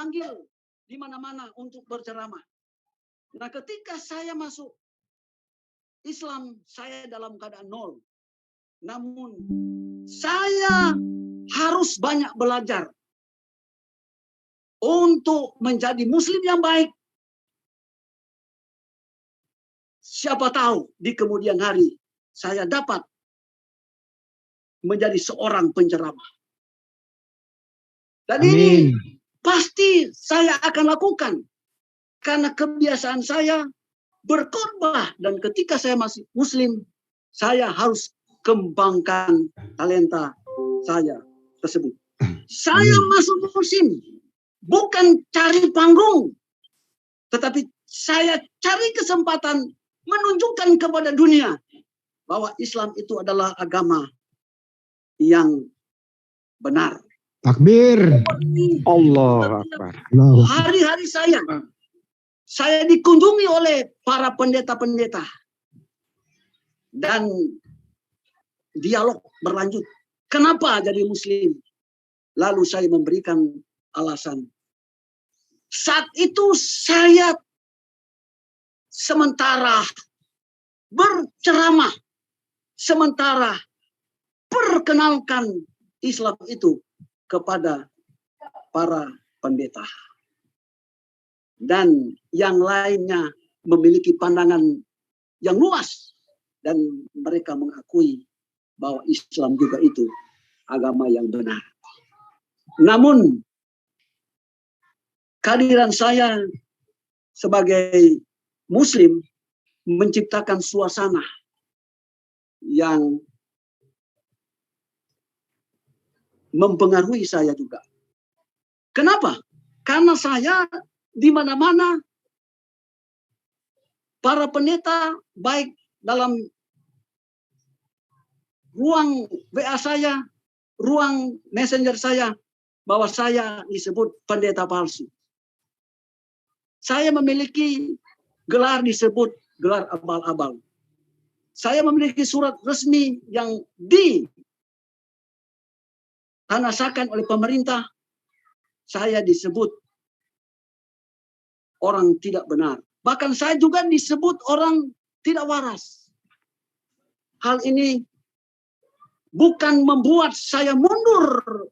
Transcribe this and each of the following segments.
dipanggil di mana-mana untuk berceramah. Nah, ketika saya masuk Islam, saya dalam keadaan nol. Namun, saya harus banyak belajar untuk menjadi muslim yang baik. Siapa tahu di kemudian hari saya dapat menjadi seorang penceramah. Dan ini pasti saya akan lakukan. Karena kebiasaan saya berkhotbah. Dan ketika saya masih muslim, saya harus kembangkan talenta saya tersebut. Saya masuk muslim bukan cari panggung, tetapi saya cari kesempatan menunjukkan kepada dunia bahwa Islam itu adalah agama yang benar. Takbir. Allah Akbar. Hari-hari saya dikunjungi oleh para pendeta-pendeta. Dan dialog berlanjut. Kenapa jadi muslim? Lalu saya memberikan alasan. Saat itu saya sementara berceramah, sementara perkenalkan Islam itu kepada para pendeta. Dan yang lainnya memiliki pandangan yang luas. Dan mereka mengakui bahwa Islam juga itu agama yang benar. Namun, kehadiran saya sebagai muslim menciptakan suasana yang mempengaruhi saya juga. Kenapa? Karena saya di mana-mana para pendeta, baik dalam ruang WA saya, ruang messenger saya, bahwa saya disebut pendeta palsu. Saya memiliki gelar disebut gelar abal-abal. Saya memiliki surat resmi yang ditanasakan oleh pemerintah. Saya disebut orang tidak benar. Bahkan saya juga disebut orang tidak waras. Hal ini bukan membuat saya mundur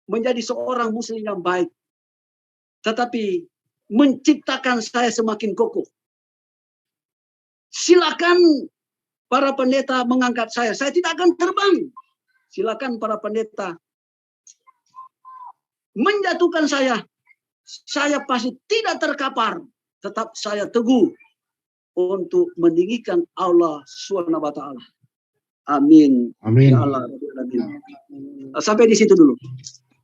menjadi seorang muslim yang baik, tetapi menciptakan saya semakin kokoh. Silakan para pendeta mengangkat saya tidak akan terbang. Silakan para pendeta menjatuhkan saya pasti tidak terkapar. Tetap saya teguh untuk meninggikan Allah SWT. Amin. Amin. Ya Allah. Sampai di situ dulu.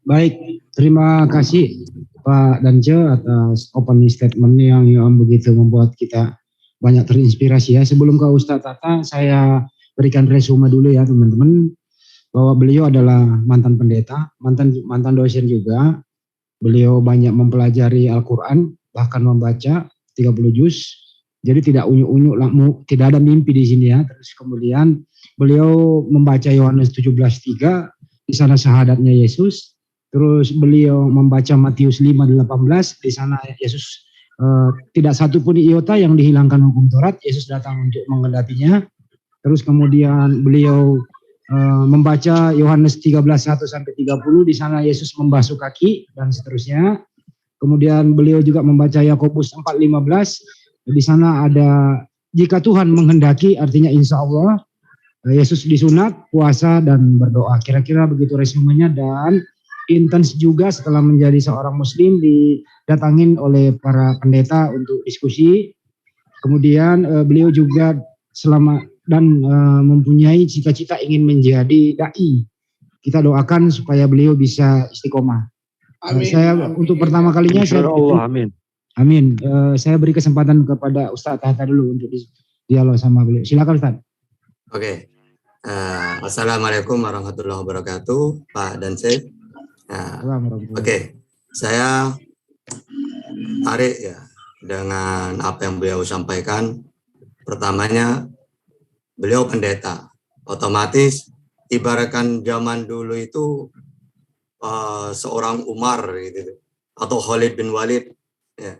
Baik, terima kasih Pak Dance atas opening statement yang begitu membuat kita banyak terinspirasi ya. Sebelum ke Ustadz Tata, saya berikan resume dulu ya teman-teman, bahwa beliau adalah mantan pendeta, mantan dosen juga. Beliau banyak mempelajari Al-Quran, bahkan membaca 30 juz. Jadi tidak unyu-unyu, tidak ada mimpi di sini ya. Terus kemudian beliau membaca Yohanes 17:3, di sana syahadatnya Yesus. Terus beliau membaca Matius 5:18, di sana Yesus tidak satu pun iota yang dihilangkan hukum Taurat, Yesus datang untuk menggendatinya. Terus kemudian beliau membaca Yohanes 13:1-30, di sana Yesus membasuh kaki dan seterusnya. Kemudian beliau juga membaca Yakobus 4:15, di sana ada jika Tuhan menghendaki, artinya insya Allah Yesus disunat, puasa dan berdoa. Kira-kira begitu resumenya, dan intens juga setelah menjadi seorang muslim didatangin oleh para pendeta untuk diskusi. Kemudian beliau juga mempunyai cita-cita ingin menjadi dai. Kita doakan supaya beliau bisa istiqomah. Amin. Saya untuk pertama kalinya amin. Amin. Saya beri kesempatan kepada Ustadz Tata dulu untuk dialog sama beliau. Silakan Ustadz. Oke. Assalamualaikum warahmatullahi wabarakatuh, Pak Dance. Oke. Saya tarik ya dengan apa yang beliau sampaikan. Pertamanya, beliau pendeta. Otomatis ibaratkan zaman dulu itu seorang Umar gitu. atau Khalid bin Walid. Ya.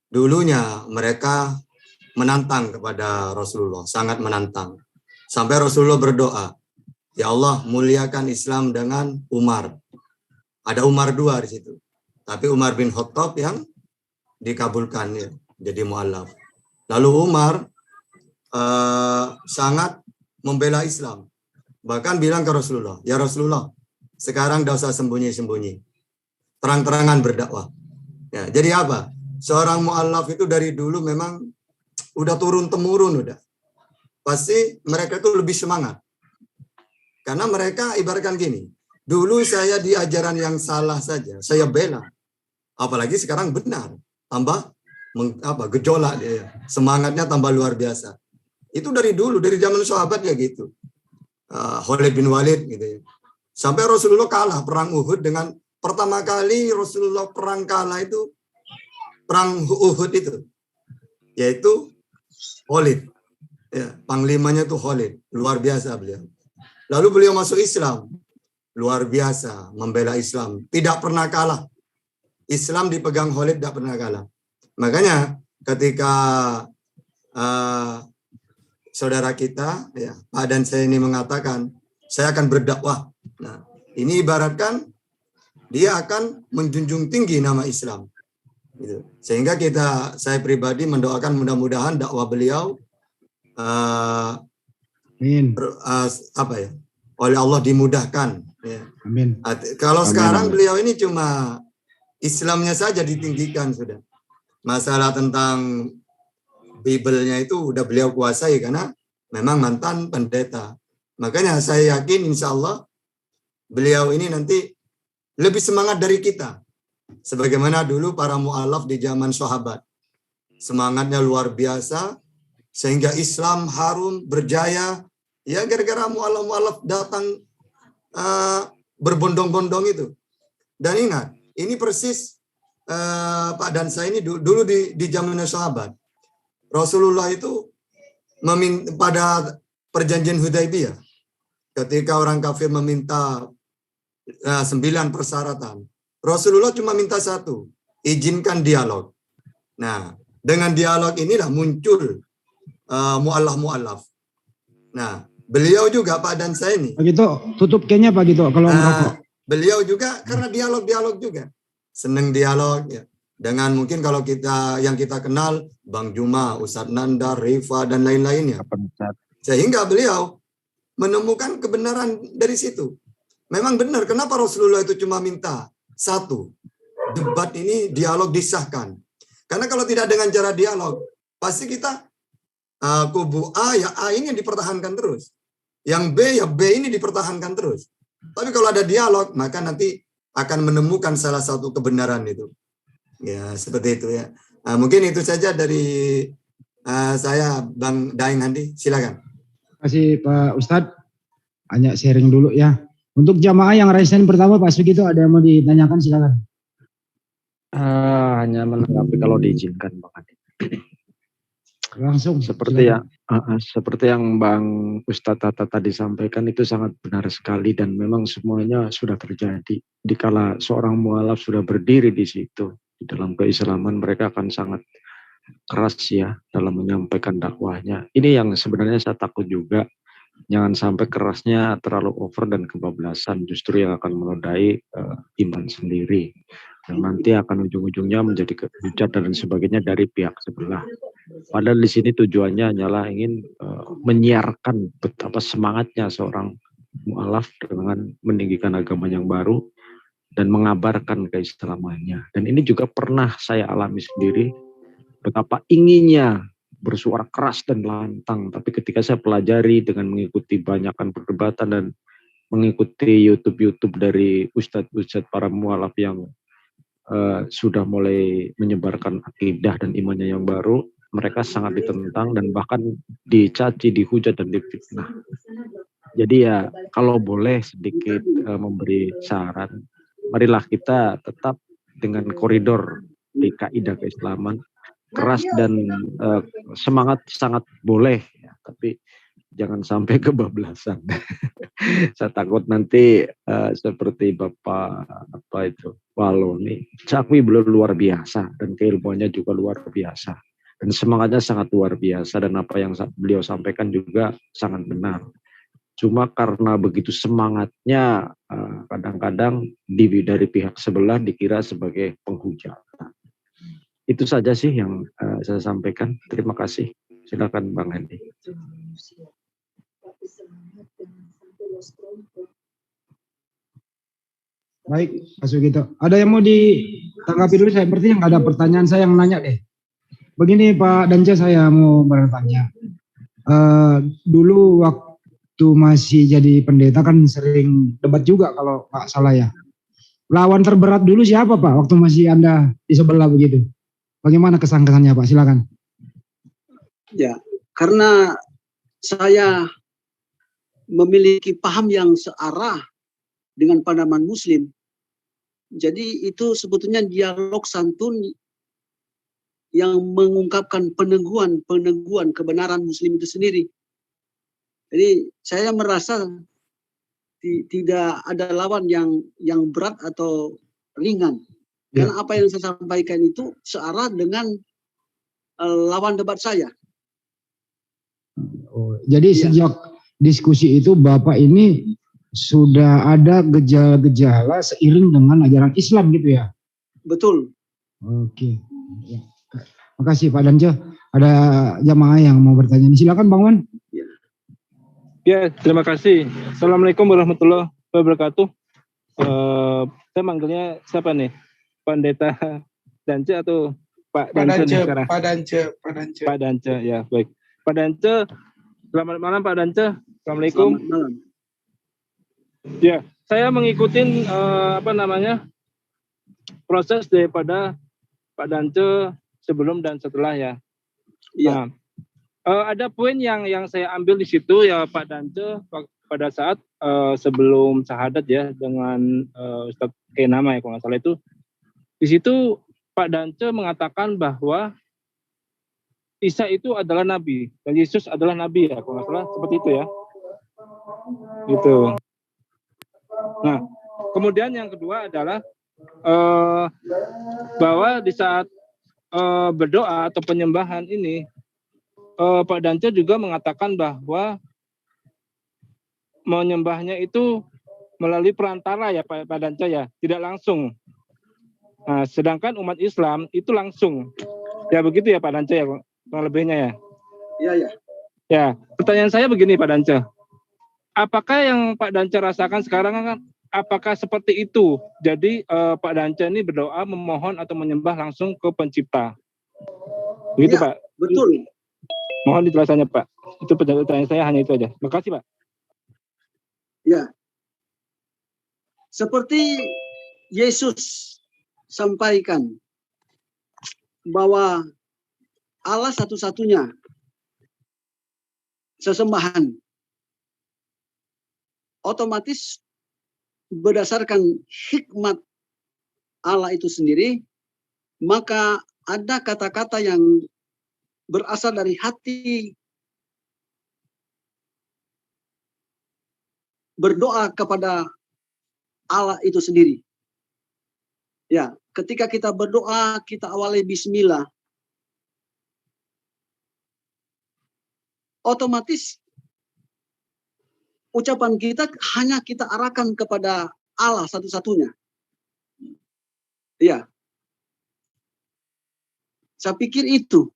Dulunya mereka menantang kepada Rasulullah, sangat menantang. Sampai Rasulullah berdoa, ya Allah muliakan Islam dengan Umar. Ada Umar 2 di situ. Tapi Umar bin Khattab yang dikabulkan ya, jadi mu'allaf. Lalu Umar sangat membela Islam. Bahkan bilang ke Rasulullah, ya Rasulullah, sekarang tidak usah sembunyi-sembunyi. Terang-terangan berdakwah. Ya, jadi apa? Seorang mu'allaf itu dari dulu memang udah turun-temurun udah. Pasti mereka itu lebih semangat. Karena mereka ibaratkan gini, dulu saya di ajaran yang salah saja, saya bela. Apalagi sekarang benar, tambah gejolak dia. Semangatnya tambah luar biasa. Itu dari dulu, dari zaman sahabat ya gitu. Khalid bin Walid gitu ya. Sampai Rasulullah kalah perang Uhud dengan pertama kali Rasulullah perang kalah itu perang Uhud itu, yaitu Khalid. Ya, panglimanya itu Khalid, luar biasa beliau. Lalu beliau masuk Islam, luar biasa membela Islam, tidak pernah kalah. Islam dipegang Khalid tidak pernah kalah. Makanya ketika saudara kita, ya, Pak dan saya ini mengatakan, saya akan berdakwah. Nah, ini ibaratkan dia akan menjunjung tinggi nama Islam. Gitu. Sehingga saya pribadi mendoakan mudah-mudahan dakwah beliau oleh Allah dimudahkan. Ya. Amin. Kalau sekarang beliau ini cuma Islamnya saja ditinggikan sudah. Masalah tentang Bible-nya itu udah beliau kuasai karena memang mantan pendeta. Makanya saya yakin insya Allah beliau ini nanti lebih semangat dari kita. Sebagaimana dulu para mu'alaf di zaman sahabat. Semangatnya luar biasa. Sehingga Islam harum, berjaya. Ya gara-gara mu'alaf datang berbondong-bondong itu. Dan ingat, ini persis Pak dan saya ini dulu di zaman sahabat. Rasulullah itu pada perjanjian Hudaibiyah. Ketika orang kafir meminta 9 persyaratan. Rasulullah cuma minta 1, izinkan dialog. Nah, dengan dialog inilah muncul mu'allaf. Nah, beliau juga Pak dan saya ini. Pak Gito, tutup kayaknya Pak Gito kalau merokok. Beliau juga karena dialog juga. Seneng dialog ya. Dengan mungkin kalau yang kita kenal Bang Juma, Ustadz Nandar, Rifa dan lain-lainnya. Sehingga beliau menemukan kebenaran dari situ. Memang benar, kenapa Rasulullah itu cuma minta 1, debat ini dialog disahkan. Karena kalau tidak dengan cara dialog, pasti kita kubu A ya A ini yang dipertahankan terus. Yang B ya B ini dipertahankan terus. Tapi kalau ada dialog, maka nanti akan menemukan salah satu kebenaran itu. Ya, seperti itu ya. Mungkin itu saja dari saya, Bang Daeng Handi. Silakan. Terima kasih Pak Ustadz. Hanya sharing dulu ya. Untuk jamaah yang raisen pertama Pak Sugito ada yang mau ditanyakan silakan. Hanya menanggapi kalau diizinkan Bang Handi. Langsung. Seperti yang Bang Ustadz Tata tadi sampaikan itu sangat benar sekali dan memang semuanya sudah terjadi. Dikala seorang mu'alaf sudah berdiri di situ di dalam keislaman, mereka akan sangat keras ya dalam menyampaikan dakwahnya. Ini yang sebenarnya saya takut juga. Jangan sampai kerasnya terlalu over dan kebablasan justru yang akan menodai iman sendiri. Dan nanti akan ujung-ujungnya menjadi hujat dan sebagainya dari pihak sebelah. Padahal di sini tujuannya hanyalah ingin menyiarkan betapa semangatnya seorang mu'alaf dengan meninggikan agama yang baru dan mengabarkan keislamannya. Dan ini juga pernah saya alami sendiri betapa inginnya bersuara keras dan lantang, tapi ketika saya pelajari dengan mengikuti banyakkan perdebatan dan mengikuti YouTube dari ustadz-ustadz para mu'alaf yang sudah mulai menyebarkan akidah dan imannya yang baru, mereka sangat ditentang dan bahkan dicaci, dihujat dan difitnah. Jadi ya kalau boleh sedikit memberi saran, marilah kita tetap dengan koridor di kaidah keislaman. Keras dan semangat sangat boleh ya, tapi jangan sampai kebablasan. Saya takut nanti seperti Bapak Walo nih, Cakwi belum luar biasa dan keilmuannya juga luar biasa dan semangatnya sangat luar biasa dan apa yang beliau sampaikan juga sangat benar. Cuma karena begitu semangatnya kadang-kadang dari pihak sebelah dikira sebagai penghujatan. Itu saja sih yang saya sampaikan. Terima kasih. Silakan Bang Hendy. Baik, Mas Sugito. Ada yang mau ditanggapi dulu? Saya berarti yang ada pertanyaan saya yang nanya deh. Begini Pak Danja, saya mau bertanya. Dulu waktu masih jadi pendeta kan sering debat juga kalau Pak salah ya. Lawan terberat dulu siapa Pak waktu masih Anda di sebelah begitu? Bagaimana kesan-kesannya Pak? Silakan. Ya, karena saya memiliki paham yang searah dengan pandangan Muslim. Jadi itu sebetulnya dialog santun yang mengungkapkan peneguhan kebenaran Muslim itu sendiri. Jadi saya merasa tidak ada lawan yang berat atau ringan. Ya. Karena apa yang saya sampaikan itu searah dengan lawan debat saya. Oh, jadi Iya. sejak diskusi itu Bapak ini sudah ada gejala-gejala seiring dengan ajaran Islam gitu ya? Betul. Oke. Ya. Makasih Pak Danja. Ada jamaah yang mau bertanya. Silakan Bang Wan. Ya, terima kasih. Assalamualaikum warahmatullahi wabarakatuh. Saya manggilnya siapa nih? Pendeta Danja atau Pak Danja nih sekarang? Pak Danja. Pak Danja, ya baik. Pak Danja, selamat malam Pak Danja. Assalamualaikum. Selamat malam. Ya, saya mengikuti proses daripada Pak Danja sebelum dan setelah ya. Iya. Nah, ada poin yang saya ambil di situ ya Pak Danja pada saat sebelum syahadat ya dengan Ustadz Kenama ya kalau nggak salah itu. Di situ Pak Danja mengatakan bahwa Isa itu adalah nabi dan Yesus adalah nabi ya kalau nggak salah seperti itu ya. Gitu. Nah, kemudian yang kedua adalah bahwa di saat berdoa atau penyembahan ini Pak Danja juga mengatakan bahwa menyembahnya itu melalui perantara ya Pak Danja ya, tidak langsung. Nah, sedangkan umat Islam itu langsung. Ya begitu ya Pak Danja ya, kurang lebihnya ya. Iya, ya. Ya, pertanyaan saya begini Pak Danja. Apakah yang Pak Danja rasakan sekarang kan apakah seperti itu? Jadi Pak Danja ini berdoa memohon atau menyembah langsung ke pencipta. Begitu Ya, Pak? betul. Mohon dijelasannya Pak. Itu pertanyaan saya hanya itu aja. Makasih Pak. Ya. Seperti Yesus sampaikan bahwa Allah satu-satunya sesembahan. Otomatis berdasarkan hikmat Allah itu sendiri, maka ada kata-kata yang berasal dari hati berdoa kepada Allah itu sendiri. Ya, ketika kita berdoa, kita awali bismillah. Otomatis ucapan kita hanya kita arahkan kepada Allah satu-satunya. Ya. Saya pikir itu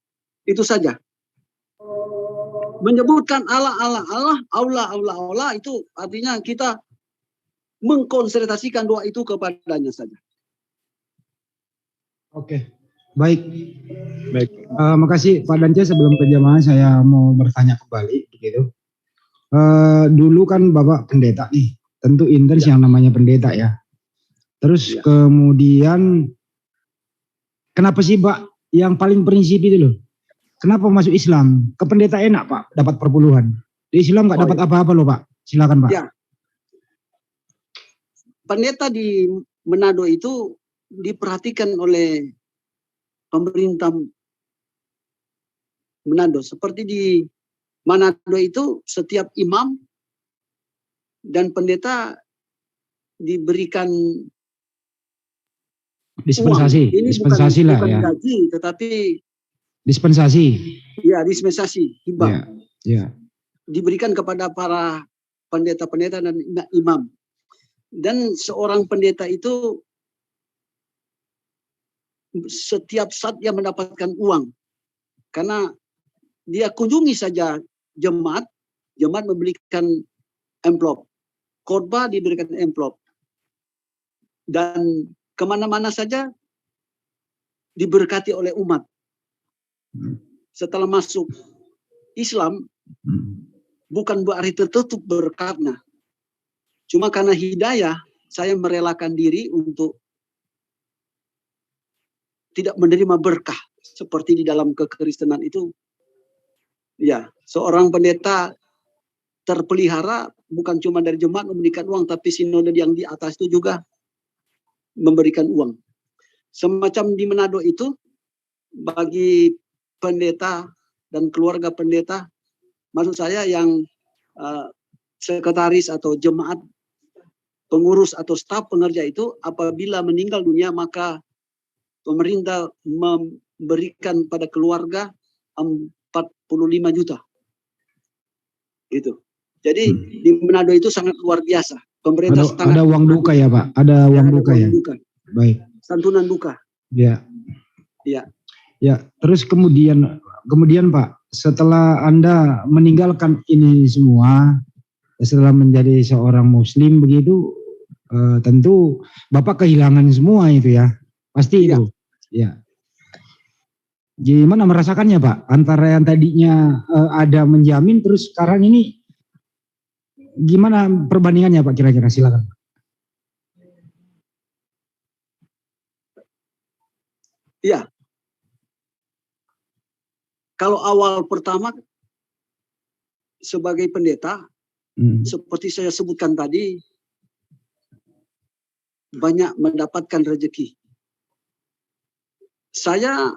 saja. Menyebutkan Allah itu artinya kita mengkonsentrasikan doa itu kepadanya saja. Oke, baik. Baik. Makasih Pak Danja. Sebelum ke jamaah saya mau bertanya kembali begitu. Dulu kan Bapak pendeta nih, tentu intens yang namanya pendeta ya. Terus kemudian kenapa sih Pak yang paling prinsip itu loh? Kenapa masuk Islam? Ke pendeta enak Pak, dapat perpuluhan. Di Islam nggak dapat apa-apa loh Pak. Silakan Pak. Ya. Pendeta di Manado itu diperhatikan oleh pemerintah Manado seperti di Manado itu setiap imam dan pendeta diberikan Dispensasi, uang. Ini dispensasi bukan, lah bukan ya. gaji, tetapi Dispensasi. ya dispensasi, hibah. Ya, ya. Diberikan kepada para pendeta-pendeta dan imam. Dan seorang pendeta itu setiap saat dia mendapatkan uang. Karena dia kunjungi saja jemaat, jemaat memberikan amplop. Khotbah diberikan amplop. Dan kemana-mana saja diberkati oleh umat. Setelah masuk Islam, bukan berarti tertutup berkatnya. Cuma karena hidayah, saya merelakan diri untuk tidak menerima berkah. Seperti di dalam kekristenan itu, ya, seorang pendeta terpelihara bukan cuma dari jemaat memberikan uang, tapi sinode yang di atas itu juga memberikan uang. Semacam di Manado itu, bagi pendeta dan keluarga pendeta, maksud saya yang sekretaris atau jemaat, pengurus atau staf pengerja itu, apabila meninggal dunia, maka pemerintah memberikan pada keluarga 45 juta. Itu. Jadi di Manado itu sangat luar biasa. Pemerintah Ada uang duka ya Pak? Ada uang duka ya? Duka. Baik. Santunan duka. Ya. Ya. Ya, terus kemudian Pak, setelah Anda meninggalkan ini semua, setelah menjadi seorang Muslim begitu, tentu Bapak kehilangan semua itu ya, pasti itu. Ya. Gimana merasakannya Pak? Antara yang tadinya ada menjamin, terus sekarang ini gimana perbandingannya Pak kira-kira? Silakan. Iya. Kalau awal pertama sebagai pendeta, seperti saya sebutkan tadi, banyak mendapatkan rezeki. Saya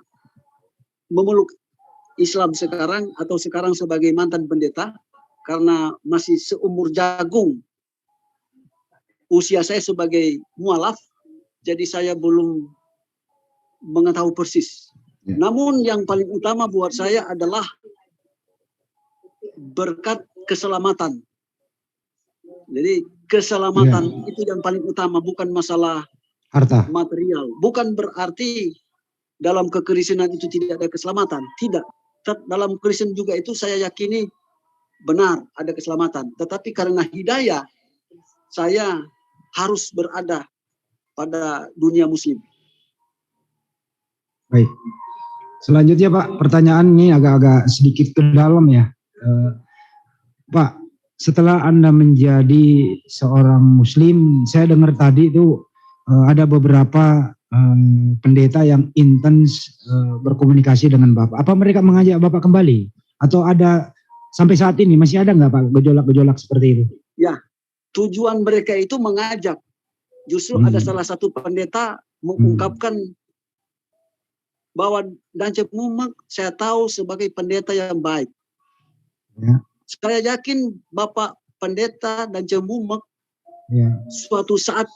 memeluk Islam sekarang atau sekarang sebagai mantan pendeta karena masih seumur jagung usia saya sebagai mualaf, jadi saya belum mengetahui persis. Ya. Namun yang paling utama buat saya adalah berkat keselamatan. Jadi keselamatan itu yang paling utama, bukan masalah harta material. Bukan berarti dalam kekristenan itu tidak ada keselamatan. Tidak. Dalam Kristen juga itu saya yakini benar ada keselamatan. Tetapi karena hidayah, saya harus berada pada dunia muslim. Baik. Selanjutnya Pak, pertanyaan ini agak-agak sedikit ke dalam ya. Pak, setelah Anda menjadi seorang Muslim, saya dengar tadi itu ada beberapa pendeta yang intens berkomunikasi dengan Bapak. Apa mereka mengajak Bapak kembali? Atau ada sampai saat ini masih ada nggak Pak gejolak-gejolak seperti itu? Ya, tujuan mereka itu mengajak. Justru ada salah satu pendeta mengungkapkan bahwa Dance Mumak saya tahu sebagai pendeta yang baik. Ya. Saya yakin Bapak Pendeta Dance Mumak suatu saat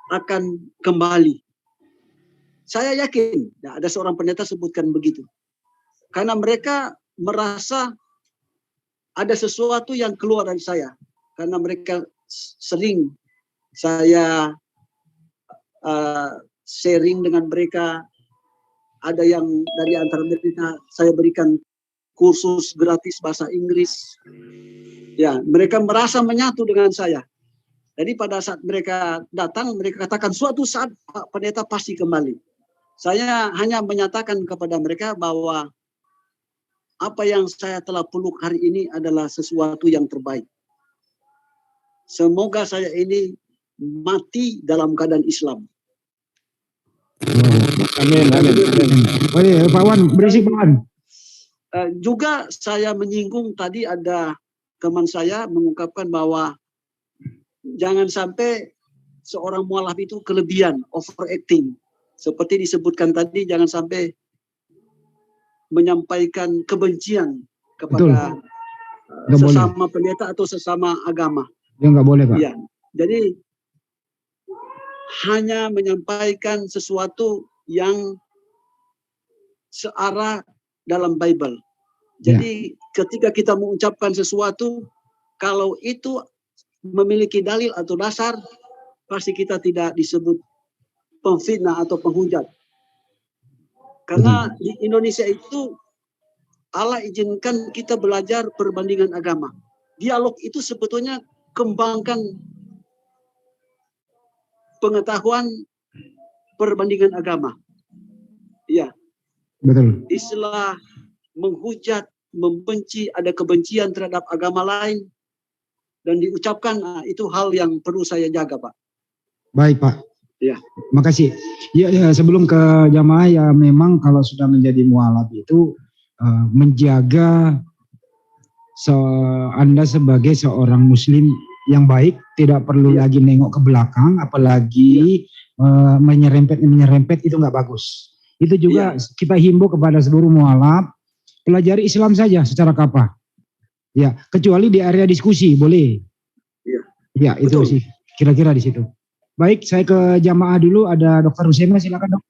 akan kembali. Saya yakin, ada seorang pendeta sebutkan begitu. Karena mereka merasa ada sesuatu yang keluar dari saya. Karena mereka sering saya sharing dengan mereka. Ada yang dari antara mereka saya berikan kursus gratis bahasa Inggris. Ya, mereka merasa menyatu dengan saya. Jadi pada saat mereka datang, mereka katakan suatu saat Pak Pendeta pasti kembali. Saya hanya menyatakan kepada mereka bahwa apa yang saya telah peluk hari ini adalah sesuatu yang terbaik. Semoga saya ini mati dalam keadaan Islam. Amin, amin, amin. Oh iya, Pak Wan, berisik Pak Wan. Juga saya menyinggung tadi ada teman saya mengungkapkan bahwa jangan sampai seorang mualaf itu kelebihan, overacting. Seperti disebutkan tadi, jangan sampai menyampaikan kebencian kepada Nggak boleh. sesama pendeta atau sesama agama. Ya nggak boleh, Pak. Ya, jadi hanya menyampaikan sesuatu yang searah dalam Bible. Jadi ketika kita mengucapkan sesuatu, kalau itu memiliki dalil atau dasar, pasti kita tidak disebut pemfitnah atau penghujat. Karena di Indonesia itu Allah izinkan kita belajar perbandingan agama. Dialog itu sebetulnya kembangkan pengetahuan perbandingan agama. Ya. Betul. Istilah menghujat, membenci, ada kebencian terhadap agama lain dan diucapkan, itu hal yang perlu saya jaga, Pak. Baik, Pak. Ya. Makasih. Ya, sebelum ke jamaah, ya memang kalau sudah menjadi mualaf itu menjaga Anda sebagai seorang muslim yang baik, tidak perlu lagi nengok ke belakang, apalagi menyerempet itu nggak bagus. Itu juga kita himbau kepada seluruh mualaf, pelajari Islam saja secara kapal. Ya, kecuali di area diskusi boleh. Ya, itu sih kira-kira di situ. Baik, saya ke jamaah dulu. Ada Dr. Husaima, silakan, Dok.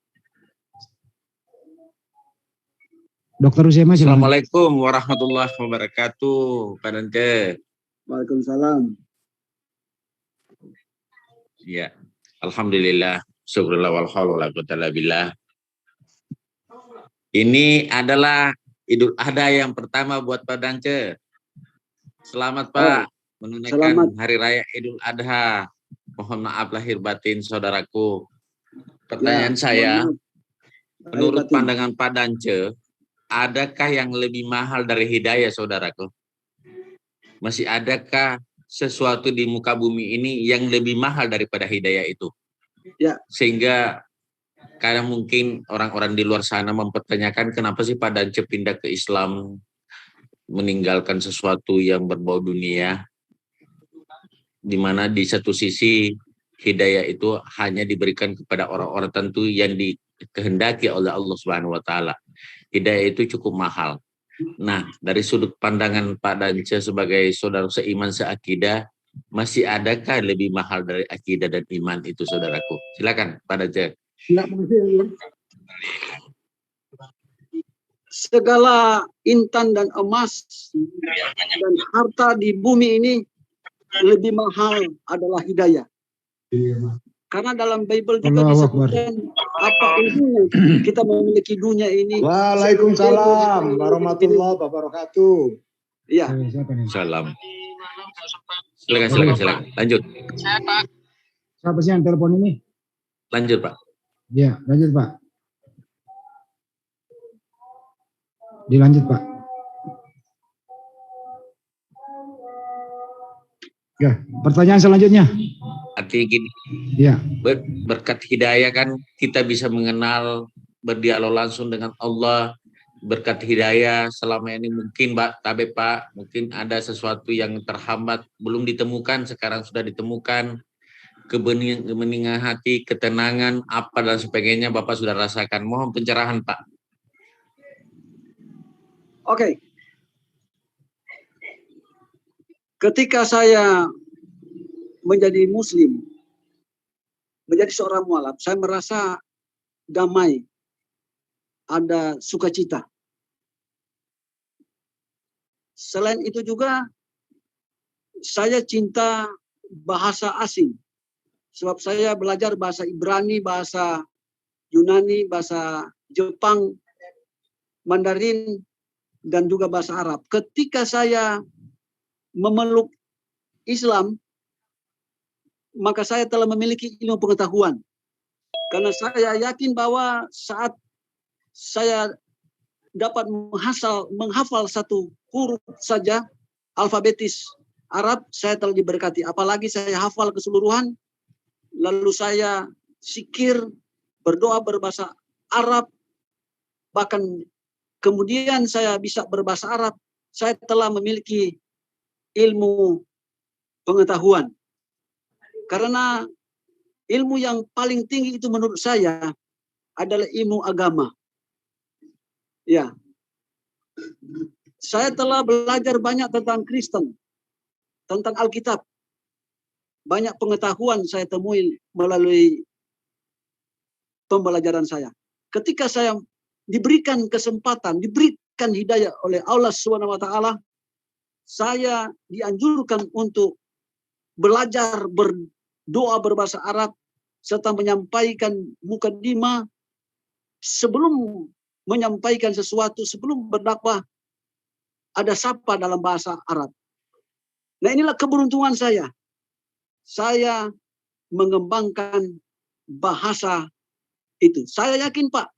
Dr. Husaima, silakan. Assalamualaikum warahmatullahi wabarakatuh, Pak Dance. Waalaikumsalam. Ya, alhamdulillah, syukurlah wal haula wala quwwata illa billah. Ini adalah Idul Adha yang pertama buat Pak Dance. Selamat, Pak, menunaikan hari raya Idul Adha. Mohon maaf lahir batin saudaraku. Pertanyaan saya, menurut pandangan Pak Dance, adakah yang lebih mahal dari hidayah, saudaraku? Masih adakah sesuatu di muka bumi ini yang lebih mahal daripada hidayah itu? Ya. Sehingga kadang mungkin orang-orang di luar sana mempertanyakan kenapa sih Pak Dance pindah ke Islam, meninggalkan sesuatu yang berbau dunia, di mana di satu sisi hidayah itu hanya diberikan kepada orang-orang tentu yang dikehendaki oleh Allah Subhanahu wa taala. Hidayah itu cukup mahal. Nah, dari sudut pandangan Pak Dance sebagai saudara seiman seakidah, masih adakah lebih mahal dari akidah dan iman itu, saudaraku? Silakan, Pak Dance. Segala intan dan emas dan harta di bumi ini lebih mahal adalah hidayah. Karena dalam Bible juga disebutkan apa ujungnya kita memiliki dunia ini. Waalaikumsalam warahmatullahi wabarakatuh. Iya. Salam. Silakan. Lanjut. Siapa sih yang telepon ini? Lanjut, Pak. Ya, lanjut, Pak. Dilanjut, Pak. Ya, pertanyaan selanjutnya. Artinya gini, ya. Berkat hidayah kan kita bisa mengenal, berdialog langsung dengan Allah. Berkat hidayah selama ini mungkin Pak, mungkin ada sesuatu yang terhambat, belum ditemukan, sekarang sudah ditemukan. Kebeningan hati, ketenangan, apa dan sebagainya Bapak sudah rasakan. Mohon pencerahan, Pak. Oke. Ketika saya menjadi muslim, menjadi seorang mualaf, saya merasa damai, ada sukacita. Selain itu juga, saya cinta bahasa asing. Sebab saya belajar bahasa Ibrani, bahasa Yunani, bahasa Jepang, Mandarin, dan juga bahasa Arab. Ketika saya memeluk Islam, maka saya telah memiliki ilmu pengetahuan. Karena saya yakin bahwa saat saya dapat menghafal satu huruf saja, alfabetis Arab, saya telah diberkati. Apalagi saya hafal keseluruhan, lalu saya zikir, berdoa berbahasa Arab, bahkan kemudian saya bisa berbahasa Arab, saya telah memiliki ilmu pengetahuan. Karena ilmu yang paling tinggi itu menurut saya adalah ilmu agama. Ya. Saya telah belajar banyak tentang Kristen, tentang Alkitab. Banyak pengetahuan saya temui melalui pembelajaran saya. Ketika saya diberikan kesempatan, diberikan hidayah oleh Allah SWT, saya dianjurkan untuk belajar berdoa berbahasa Arab serta menyampaikan mukadimah sebelum menyampaikan sesuatu, sebelum berdakwah ada sapa dalam bahasa Arab. Nah, inilah keberuntungan saya. Saya mengembangkan bahasa itu. Saya yakin, Pak,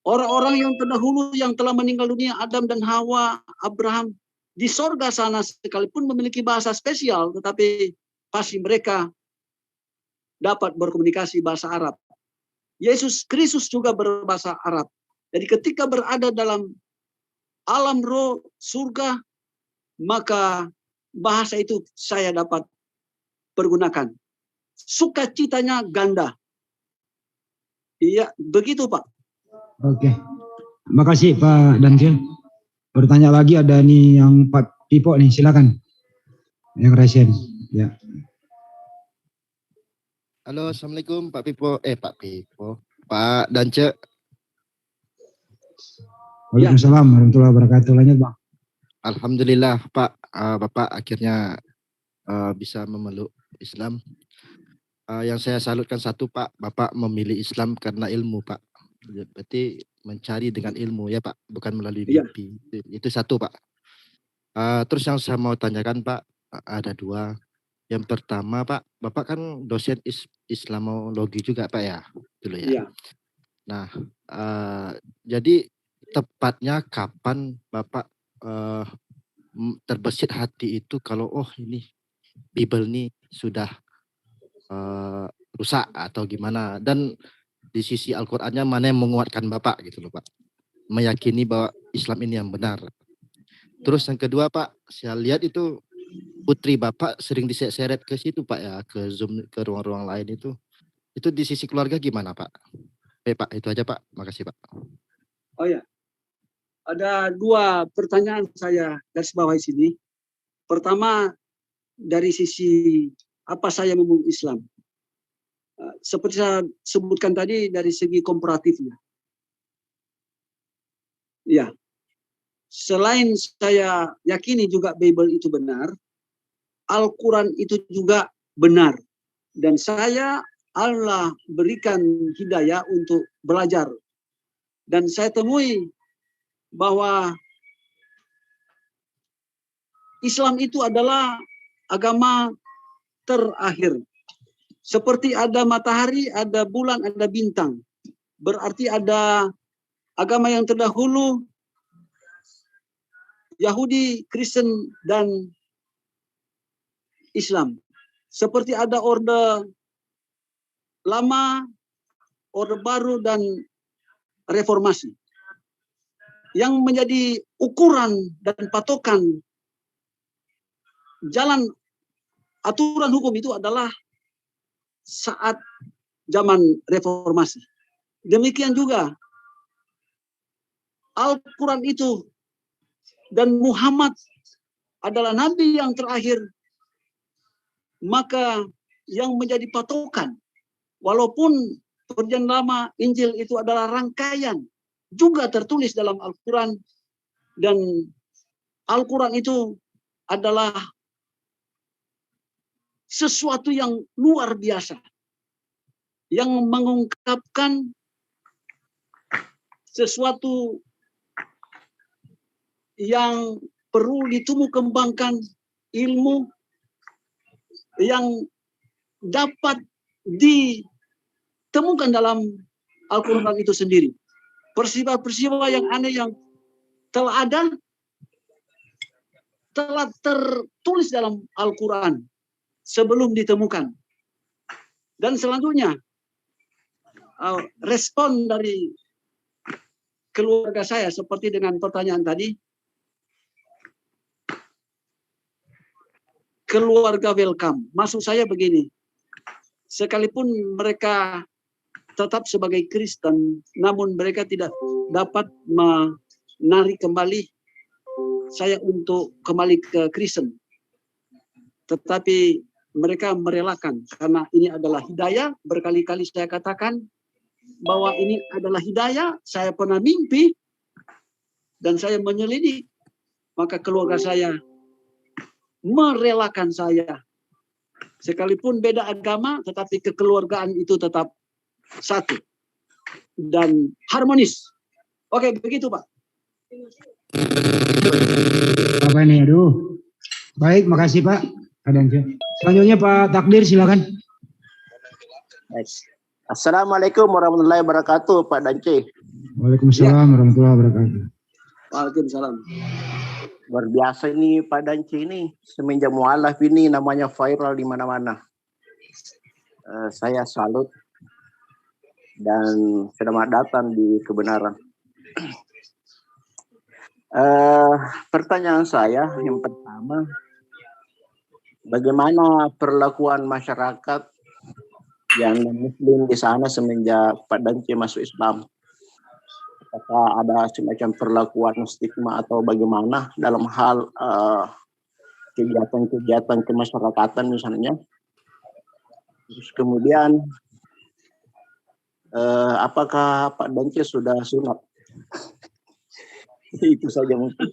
orang-orang yang terdahulu yang telah meninggal dunia, Adam dan Hawa, Abraham, di sorga sana sekalipun memiliki bahasa spesial, tetapi pasti mereka dapat berkomunikasi bahasa Arab. Yesus Kristus juga berbahasa Arab. Jadi ketika berada dalam alam roh surga, maka bahasa itu saya dapat pergunakan. Sukacitanya ganda. Iya, begitu Pak. Oke. Makasih Pak Dance. Bertanya lagi ada nih yang Pak Pipo nih, silakan. Yang resen. Ya. Halo, Assalamualaikum Pak Pipo. Pak Dance. Waalaikumsalam warahmatullahi wabarakatuh. Lanjut Bang. Alhamdulillah Pak, Bapak akhirnya bisa memeluk Islam. Yang saya salutkan satu Pak, Bapak memilih Islam karena ilmu Pak. Berarti mencari dengan ilmu ya Pak, bukan melalui mimpi. Itu satu Pak. Terus yang saya mau tanyakan Pak, ada dua. Yang pertama Pak, Bapak kan dosen Islamologi juga Pak ya, dulu ya. Iya. Nah, jadi tepatnya kapan Bapak terbesit hati itu kalau ini Bible ini sudah rusak atau gimana, dan di sisi Al-Qur'annya mana yang menguatkan Bapak gitu loh Pak, meyakini bahwa Islam ini yang benar. Terus yang kedua Pak, saya lihat itu putri Bapak sering diseret ke situ Pak ya, ke Zoom, ke ruang-ruang lain itu di sisi keluarga gimana Pak? Pak, itu aja Pak, makasih Pak. Oh ya, ada dua pertanyaan saya garis bawah sini. Pertama, dari sisi apa saya memilih Islam. Seperti saya sebutkan tadi, dari segi komparatifnya. Ya, selain saya yakini juga Bible itu benar, Al-Quran itu juga benar. Dan saya, Allah berikan hidayah untuk belajar. Dan saya temui bahwa Islam itu adalah agama terakhir. Seperti ada matahari, ada bulan, ada bintang. Berarti ada agama yang terdahulu, Yahudi, Kristen, dan Islam. Seperti ada orde lama, orde baru, dan reformasi. Yang menjadi ukuran dan patokan jalan aturan hukum itu adalah saat zaman reformasi. Demikian juga Al-Quran itu dan Muhammad adalah nabi yang terakhir, maka yang menjadi patokan, walaupun Perjanjian Lama, Injil itu adalah rangkaian, juga tertulis dalam Al-Quran, dan Al-Quran itu adalah sesuatu yang luar biasa, yang mengungkapkan sesuatu yang perlu ditumbuh kembangkan, ilmu yang dapat ditemukan dalam Al-Quran itu sendiri. Peristiwa-peristiwa yang aneh yang telah ada, telah tertulis dalam Al-Quran sebelum ditemukan. Dan selanjutnya, respon dari keluarga saya seperti dengan pertanyaan tadi, keluarga welcome. Maksud saya begini, sekalipun mereka tetap sebagai Kristen, namun mereka tidak dapat menarik kembali saya untuk kembali ke Kristen. Tetapi mereka merelakan karena ini adalah hidayah. Berkali-kali saya katakan bahwa ini adalah hidayah. Saya pernah mimpi dan saya menyelidik. Maka keluarga saya merelakan saya. Sekalipun beda agama, tetapi kekeluargaan itu tetap satu dan harmonis. Oke, begitu Pak. Apa ini? Aduh. Baik, makasih Pak. Selanjutnya Pak Takdir, silakan. Assalamualaikum warahmatullahi wabarakatuh, Pak Dance. Waalaikumsalam warahmatullahi wabarakatuh. Waalaikumsalam. Luar biasa ini Pak Dance ini. Semenjak mualaf ini namanya viral di mana-mana. Saya salut dan selamat datang di kebenaran. Pertanyaan saya yang pertama, bagaimana perlakuan masyarakat yang Muslim di sana semenjak Pak Dance masuk Islam? Apakah ada semacam perlakuan stigma atau bagaimana dalam hal kegiatan-kegiatan kemasyarakatan misalnya? Terus kemudian apakah Pak Dance sudah sunat? Itu saja mungkin.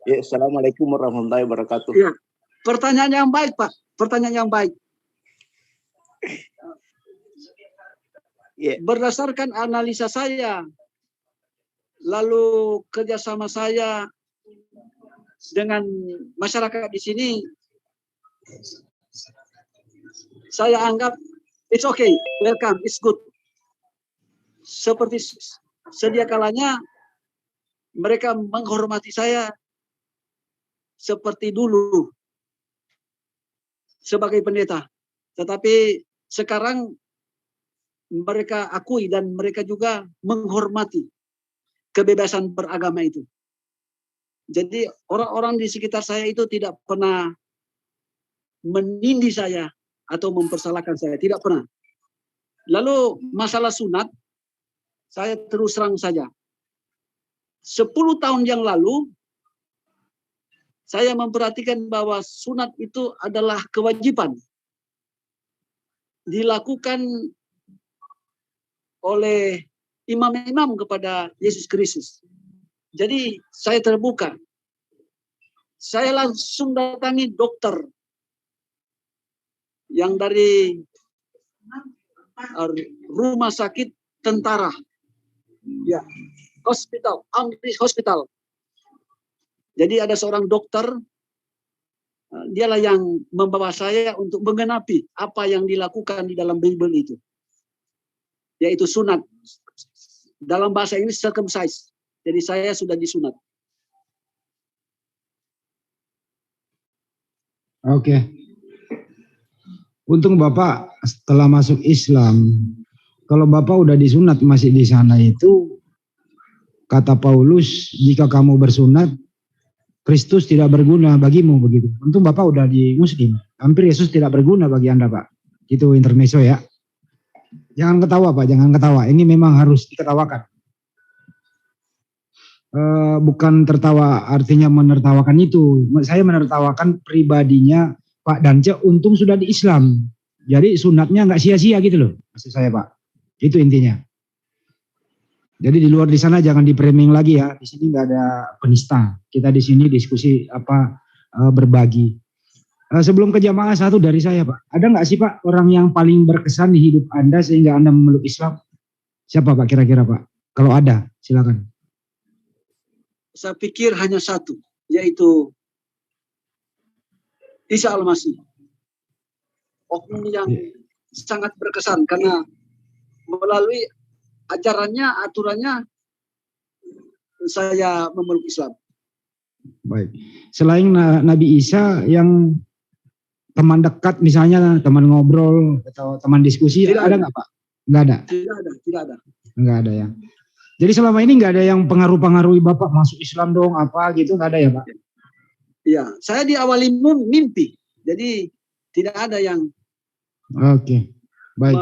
Ya, Assalamualaikum warahmatullahi wabarakatuh. Ya, pertanyaan yang baik Pak, pertanyaan yang baik. Ya. Berdasarkan analisa saya, lalu kerjasama saya dengan masyarakat di sini, saya anggap it's okay, welcome, it's good. Seperti sedia kalanya mereka menghormati saya seperti dulu sebagai pendeta. Tetapi sekarang mereka akui dan mereka juga menghormati kebebasan beragama itu. Jadi orang-orang di sekitar saya itu tidak pernah menindih saya atau mempersalahkan saya, tidak pernah. Lalu masalah sunat, saya terus terang saja. 10 tahun yang lalu, saya memperhatikan bahwa sunat itu adalah kewajiban. Dilakukan oleh imam-imam kepada Yesus Kristus. Jadi saya terbuka. Saya langsung datangi dokter yang dari rumah sakit tentara. Ya. Hospital, Amri Hospital. Jadi ada seorang dokter, dialah yang membawa saya untuk menggenapi apa yang dilakukan di dalam Bible itu. Yaitu sunat. Dalam bahasa Inggris circumcise. Jadi saya sudah disunat. Oke. Untung Bapak setelah masuk Islam, kalau Bapak udah disunat masih di sana itu, kata Paulus, jika kamu bersunat, Kristus tidak berguna bagimu begitu. Untung Bapak udah di Muslim. Hampir Yesus tidak berguna bagi Anda Pak. Itu intermezzo ya. Jangan ketawa Pak, jangan ketawa. Ini memang harus diketawakan. Bukan tertawa artinya menertawakan itu. Saya menertawakan pribadinya Pak Dance. Untung sudah di Islam. Jadi sunatnya nggak sia-sia gitu loh. Maksud saya Pak. Itu intinya. Jadi di luar di sana jangan di-framing lagi ya. Di sini nggak ada penista. Kita di sini diskusi berbagi. Sebelum ke jamaah satu dari saya Pak. Ada nggak sih Pak orang yang paling berkesan di hidup Anda sehingga Anda memeluk Islam? Siapa Pak kira-kira Pak? Kalau ada silakan. Saya pikir hanya satu, yaitu Isa Al-Masih. Oknum yang sangat berkesan karena melalui ajarannya, aturannya, saya memeluk Islam. Baik. Selain Nabi Isa yang teman dekat misalnya, teman ngobrol atau teman diskusi, tidak ada nggak Pak? Nggak ada? Tidak ada. Nggak ada ya. Jadi selama ini nggak ada yang pengaruh-pengaruhi Bapak masuk Islam dong apa gitu, nggak ada ya Pak? Iya, saya diawali mimpi. Jadi tidak ada yang Oke, baik.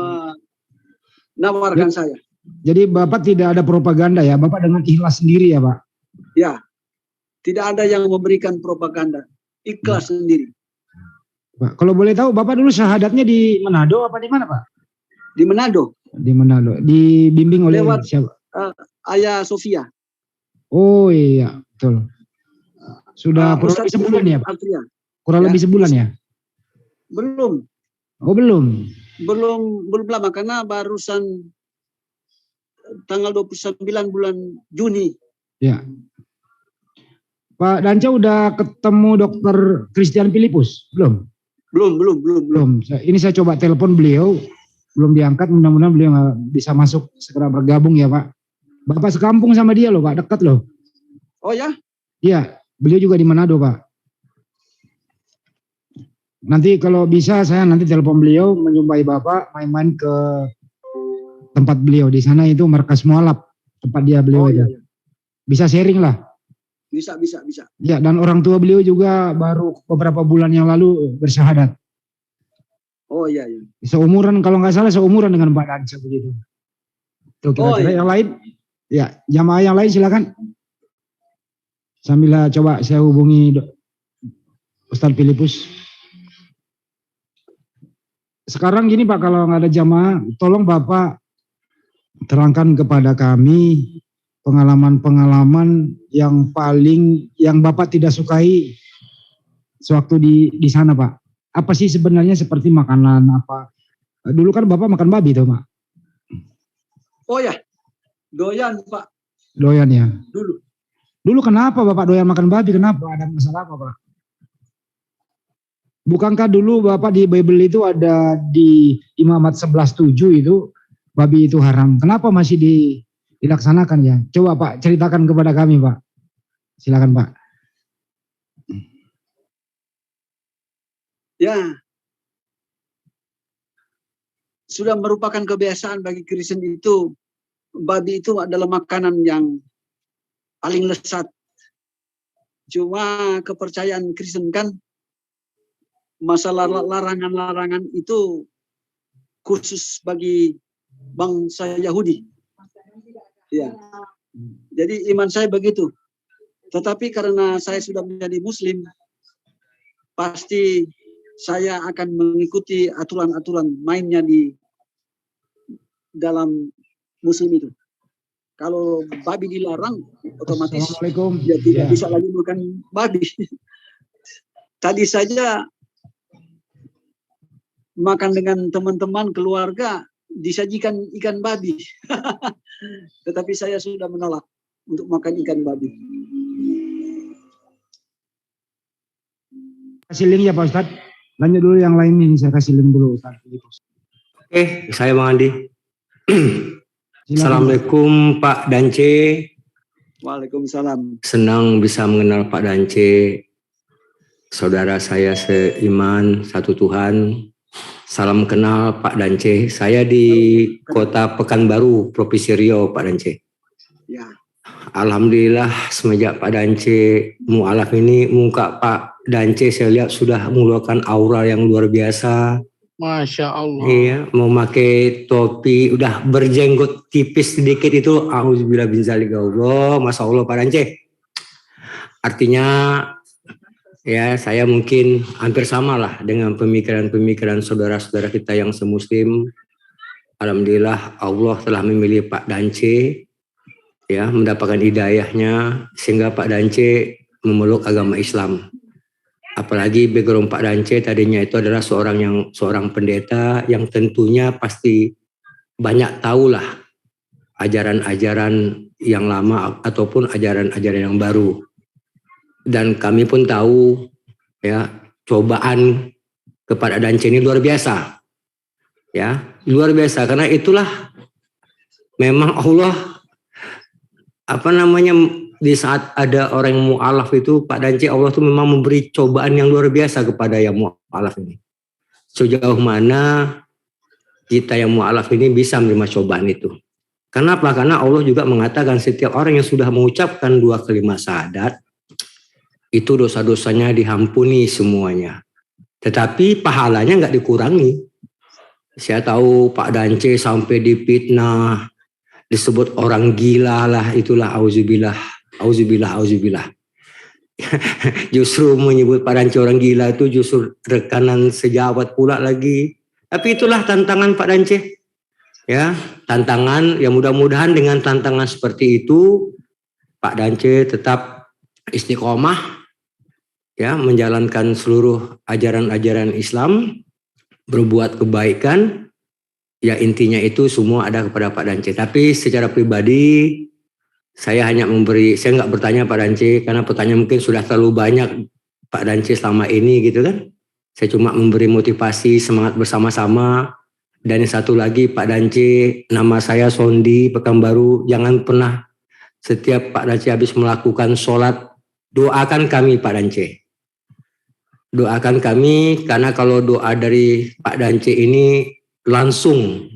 Menawarkan saya. Jadi Bapak tidak ada propaganda ya, Bapak dengan ikhlas sendiri ya Pak? Ya, tidak ada yang memberikan propaganda. Ikhlas sendiri. Pak, kalau boleh tahu, Bapak dulu syahadatnya di Manado apa di mana, Pak? Di Manado. Di Manado. Dibimbing oleh Lewat siapa? Ayah Sofia. Oh iya, betul. Sudah kurang lebih sebulan ya, Pak? Kurang lebih sebulan ya? Belum. Oh, belum. Belum lama karena barusan tanggal 29 bulan Juni. Ya. Pak Dance udah ketemu Dokter Christian Filipus? Belum? Belum. Ini saya coba telepon beliau, belum diangkat. Mudah-mudahan beliau bisa masuk segera bergabung ya, Pak. Bapak sekampung sama dia loh, Pak, dekat loh. Oh ya? Iya, beliau juga di Manado, Pak. Nanti kalau bisa saya nanti telepon beliau menjumpai Bapak, main-main ke tempat beliau di sana, itu markas mualaf, tempat beliau aja. Iya. Bisa sharing lah. Bisa. Ya, dan orang tua beliau juga baru beberapa bulan yang lalu bersyahadat. Oh iya. Seumuran, kalau nggak salah seumuran dengan Pak Dance begitu. Tuh kira-kira yang lain, ya jamaah yang lain silakan. Sambil coba saya hubungi Ustadz Filipus. Sekarang gini Pak, kalau nggak ada jamaah, tolong Bapak terangkan kepada kami pengalaman-pengalaman yang Bapak tidak sukai sewaktu di sana, Pak. Apa sih sebenarnya seperti makanan apa? Dulu kan Bapak makan babi tuh, Pak. Oh ya, doyan Pak. Doyan ya. Dulu kenapa Bapak doyan makan babi? Kenapa? Ada masalah apa, Pak? Bukankah dulu Bapak di Bible itu ada di Imamat 11:7 itu babi itu haram. Kenapa masih dilaksanakan ya? Coba Pak ceritakan kepada kami, Pak. Silakan, Pak. Ya, sudah merupakan kebiasaan bagi Kristen itu. Babi itu adalah makanan yang paling lezat. Cuma kepercayaan Kristen kan, masalah larangan-larangan itu khusus bagi bangsa Yahudi. Ya. Jadi iman saya begitu. Tetapi karena saya sudah menjadi Muslim, pasti saya akan mengikuti aturan-aturan mainnya di dalam Muslim itu. Kalau babi dilarang, otomatis dia tidak bisa lagi makan babi. Tadi saja makan dengan teman-teman keluarga disajikan ikan babi. Tetapi saya sudah menolak untuk makan ikan babi. Kasih link ya Pak Ustadz. Lanjut dulu yang lain nih, saya kasih link dulu Ustadz. Oke, saya Bang Andi. Assalamualaikum Pak Dance. Waalaikumsalam. Senang bisa mengenal Pak Dance. Saudara saya seiman, satu Tuhan. Salam kenal Pak Dance. Saya di Kota Pekanbaru, Provinsi Riau, Pak Dance. Ya. Alhamdulillah semenjak Pak Dance mualaf ini, muka Pak Dance saya lihat sudah mengeluarkan aura yang luar biasa. Masya Allah. Iya, memakai topi, udah berjenggot tipis sedikit itu, auzubillah bin zalik Allah, Masya Allah Pak Dance. Artinya ya saya mungkin hampir sama lah dengan pemikiran-pemikiran saudara-saudara kita yang semuslim. Alhamdulillah Allah telah memilih Pak Dance, ya mendapatkan hidayahnya sehingga Pak Dance memeluk agama Islam. Apalagi background Pak Dance tadinya itu adalah seorang pendeta yang tentunya pasti banyak tahu lah ajaran-ajaran yang lama ataupun ajaran-ajaran yang baru. Dan kami pun tahu ya cobaan kepada Dance ini luar biasa. Ya, luar biasa karena itulah memang Allah di saat ada orang yang mu'alaf itu Pak Dance, Allah tuh memang memberi cobaan yang luar biasa kepada yang mu'alaf ini. Sejauh mana kita yang mu'alaf ini bisa menerima cobaan itu. Kenapa? Karena Allah juga mengatakan setiap orang yang sudah mengucapkan 2 kalimat syahadat itu dosa-dosanya diampuni semuanya. Tetapi pahalanya nggak dikurangi. Saya tahu Pak Dance sampai dipitnah, disebut orang gila lah, itulah auzubillah. Auzubillah, auzubillah. Justru menyebut Pak Dance orang gila itu justru rekanan sejawat pula lagi. Tapi itulah tantangan Pak Dance. Ya, tantangan yang mudah-mudahan dengan tantangan seperti itu Pak Dance tetap istiqomah ya, menjalankan seluruh ajaran-ajaran Islam, berbuat kebaikan. Ya intinya itu semua ada kepada Pak Dance. Tapi secara pribadi saya hanya saya nggak bertanya Pak Dance karena pertanyaan mungkin sudah terlalu banyak Pak Dance selama ini gitu kan. Saya cuma memberi motivasi semangat bersama-sama. Dan yang satu lagi Pak Dance, nama saya Sondi Pekanbaru. Jangan pernah setiap Pak Dance habis melakukan sholat doakan kami Pak Dance. Doakan kami karena kalau doa dari Pak Dance ini langsung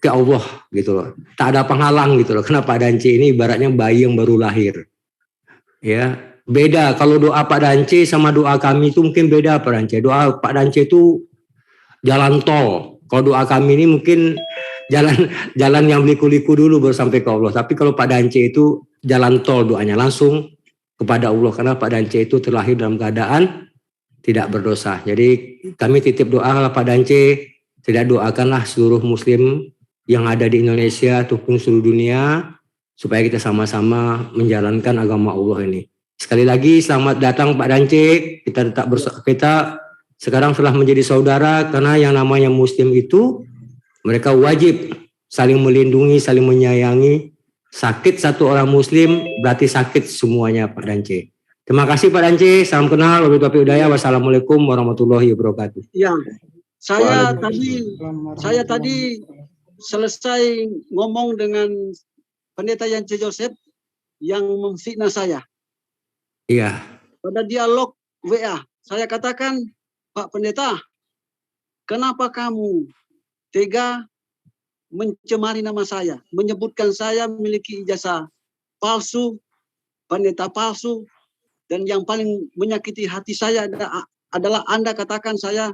ke Allah gitu loh. Tak ada penghalang gitu loh. Karena Pak Dance ini ibaratnya bayi yang baru lahir. Ya, beda kalau doa Pak Dance sama doa kami itu mungkin beda Pak Dance. Doa Pak Dance itu jalan tol. Kalau doa kami ini mungkin jalan yang liku-liku dulu baru sampai ke Allah. Tapi kalau Pak Dance itu jalan tol doanya langsung kepada Allah karena Pak Dance itu terlahir dalam keadaan tidak berdosa. Jadi kami titip doa Pak Dance, tidak doakanlah seluruh muslim yang ada di Indonesia ataupun seluruh dunia supaya kita sama-sama menjalankan agama Allah ini. Sekali lagi selamat datang Pak Dance. Kita sekarang telah menjadi saudara karena yang namanya muslim itu mereka wajib saling melindungi, saling menyayangi. Sakit satu orang muslim berarti sakit semuanya Pak Dance. Terima kasih Pak Dance, salam kenal, wabillahi hidayah, wassalamualaikum warahmatullahi wabarakatuh. Ya, saya tadi selesai ngomong dengan Pendeta Yance Joseph yang memfitnah saya. Iya. Pada dialog WA, saya katakan, Pak Pendeta, kenapa kamu tega mencemari nama saya, menyebutkan saya memiliki ijazah palsu, pendeta palsu, dan yang paling menyakiti hati saya adalah Anda katakan saya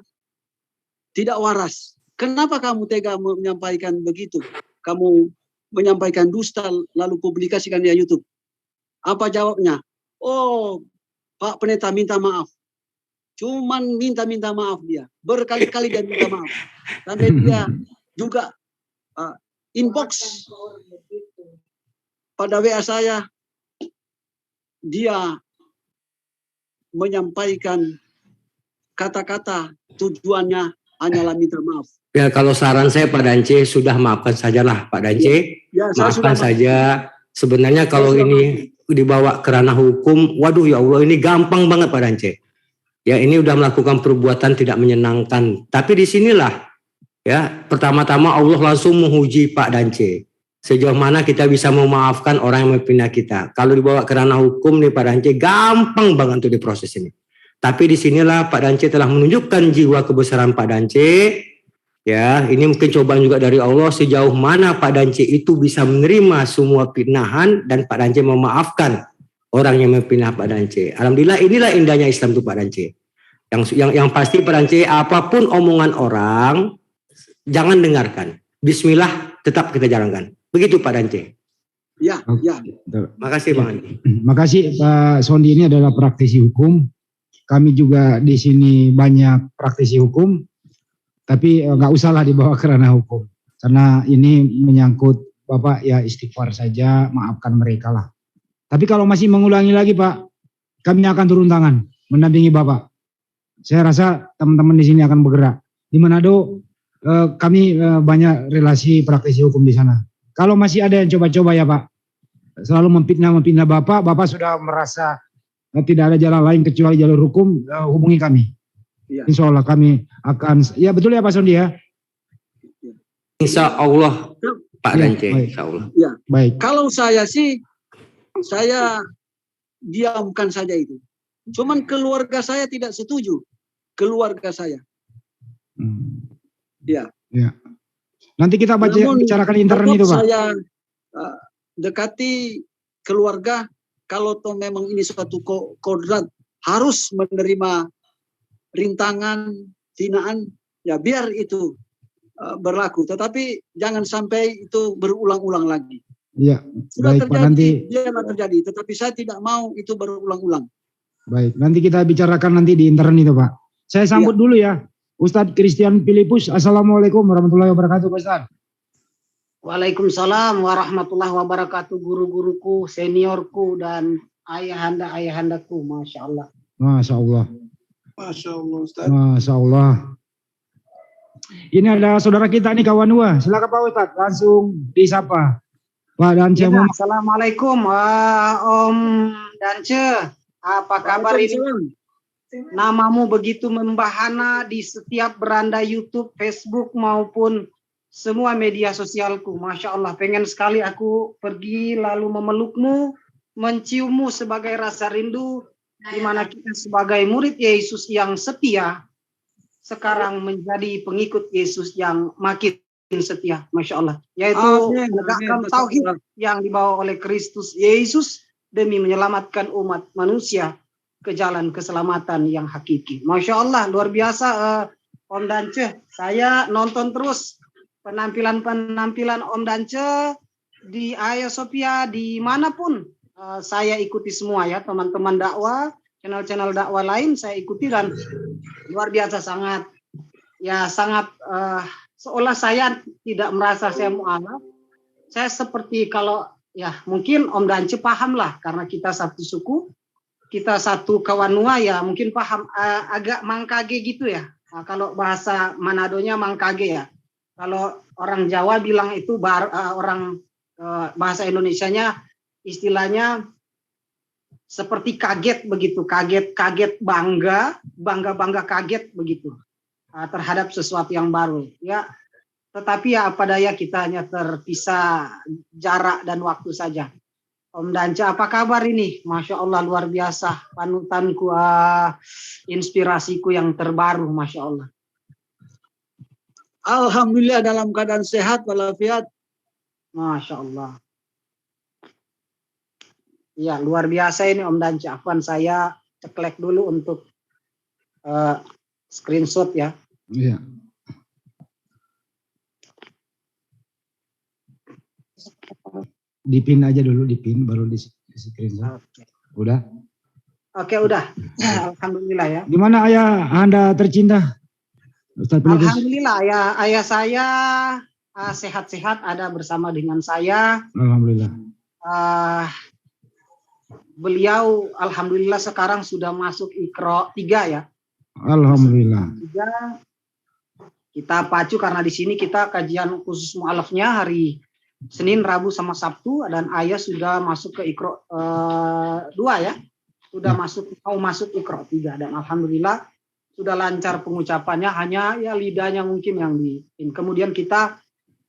tidak waras. Kenapa kamu tega menyampaikan begitu? Kamu menyampaikan dusta lalu publikasikan di YouTube. Apa jawabnya? Oh, Pak Pendeta minta maaf. Cuman minta maaf dia. Berkali-kali dia minta maaf. Sampai dia juga inbox pada WA saya. Dia menyampaikan kata-kata tujuannya hanyalah minta maaf. Ya kalau saran saya Pak Dance sudah maafkan sajalah Pak Dance. Ya, maafkan saja. Sebenarnya kalau ini dibawa ke ranah hukum, waduh ya Allah ini gampang banget Pak Dance. Ya ini udah melakukan perbuatan tidak menyenangkan. Tapi disinilah ya pertama-tama Allah langsung menguji Pak Dance. Sejauh mana kita bisa memaafkan orang yang memfitnah kita. Kalau dibawa ke ranah hukum nih Pak Dance gampang banget untuk diproses ini. Tapi disinilah Pak Dance telah menunjukkan jiwa kebesaran Pak Dance. Ya, ini mungkin cobaan juga dari Allah sejauh mana Pak Dance itu bisa menerima semua fitnahan dan Pak Dance memaafkan orang yang memfitnah Pak Dance. Alhamdulillah inilah indahnya Islam itu Pak Dance. Yang pasti Pak Dance apapun omongan orang jangan dengarkan. Bismillah tetap kita jalankan. Begitu Pak Dance. Ya, ya. Makasih Bang Andi. Makasih Pak Sondi, ini adalah praktisi hukum. Kami juga di sini banyak praktisi hukum, tapi nggak usahlah dibawa ke ranah hukum. Karena ini menyangkut Bapak ya istighfar saja, maafkan mereka lah. Tapi kalau masih mengulangi lagi Pak, kami akan turun tangan, mendampingi Bapak. Saya rasa teman-teman di sini akan bergerak. Di Manado kami banyak relasi praktisi hukum di sana. Kalau masih ada yang coba-coba ya Pak, selalu memfitnah Bapak sudah merasa tidak ada jalan lain kecuali jalur hukum, hubungi kami. Ya. Insya Allah kami akan, ya betul ya Pak Sondi ya? Insya Allah Pak Dance, ya, insya Allah. Ya. Baik. Kalau saya sih, saya diamkan saja itu. Cuman keluarga saya tidak setuju. Keluarga saya. Ya. Ya. Nanti kita bicarakan intern itu Pak. Saya dekati keluarga. Kalau toh memang ini suatu kodrat harus menerima rintangan, hinaan, ya biar itu berlaku. Tetapi jangan sampai itu berulang-ulang lagi. Iya, Sudah baik Pak, terjadi, nanti biarlah terjadi. Tetapi saya tidak mau itu berulang-ulang. baik, nanti kita bicarakan nanti di intern itu Pak. Saya sambut dulu ya, Ustadz Christian Filipus. Assalamualaikum warahmatullahi wabarakatuh, Pak Ustadz. Waalaikumsalam warahmatullahi wabarakatuh, guru-guruku, seniorku, dan ayahandaku, Masya Allah. Masya Allah. Masya Allah, Ustaz. Masya Allah. Ini ada saudara kita nih, kawan Wah. Silakan Pak Ustadz, langsung disapa. Pak Dance. Ya, Assalamualaikum, Om Dance. Apa kabar ini? Namamu begitu membahana di setiap beranda YouTube, Facebook, maupun semua media sosialku. Masya Allah, pengen sekali aku pergi lalu memelukmu, menciummu sebagai rasa rindu, di mana kita sebagai murid Yesus yang setia, sekarang menjadi pengikut Yesus yang makin setia, Masya Allah. Yaitu menegakkan tauhid yang dibawa oleh Kristus Yesus demi menyelamatkan umat manusia ke jalan keselamatan yang hakiki. Masya Allah, luar biasa Om Dance. Saya nonton terus penampilan-penampilan Om Dance di Hagia Sophia, dimanapun saya ikuti semua ya, teman-teman dakwah, channel-channel dakwah lain saya ikuti, dan luar biasa, sangat seolah saya tidak merasa saya mu'alaf. Saya seperti kalau ya mungkin Om Dance paham lah, karena kita satu suku, kita satu kawanua ya, mungkin paham agak mangkage gitu ya. Nah, kalau bahasa Manadonya mangkage ya. Kalau orang Jawa bilang itu bahasa Indonesianya istilahnya seperti kaget begitu, kaget bangga kaget begitu terhadap sesuatu yang baru ya. Tetapi ya apa daya, kita hanya terpisah jarak dan waktu saja. Om Dance, apa kabar ini? Masya Allah, luar biasa, panutanku, inspirasiku yang terbaru, Masya Allah. Alhamdulillah dalam keadaan sehat walafiat. Masya Allah. Ya, luar biasa ini Om Dance. Afwan, saya ceklek dulu untuk screenshot ya. Iya. Dipin aja dulu, dipin baru di screenshot. Okay. Udah? Oke, udah. Alhamdulillah ya. Gimana ayah Anda tercinta? Ustaz Filipus? Alhamdulillah ya, ayah saya sehat-sehat, ada bersama dengan saya. Alhamdulillah. Beliau alhamdulillah sekarang sudah masuk Iqra 3 ya. Alhamdulillah. 3. Kita pacu karena di sini kita kajian khusus mu'alafnya hari Senin, Rabu, sama Sabtu, dan ayah sudah masuk ke Iqra 2 ya. Sudah mau masuk Iqra 3, dan alhamdulillah sudah lancar pengucapannya, hanya ya lidahnya mungkin yang kemudian kita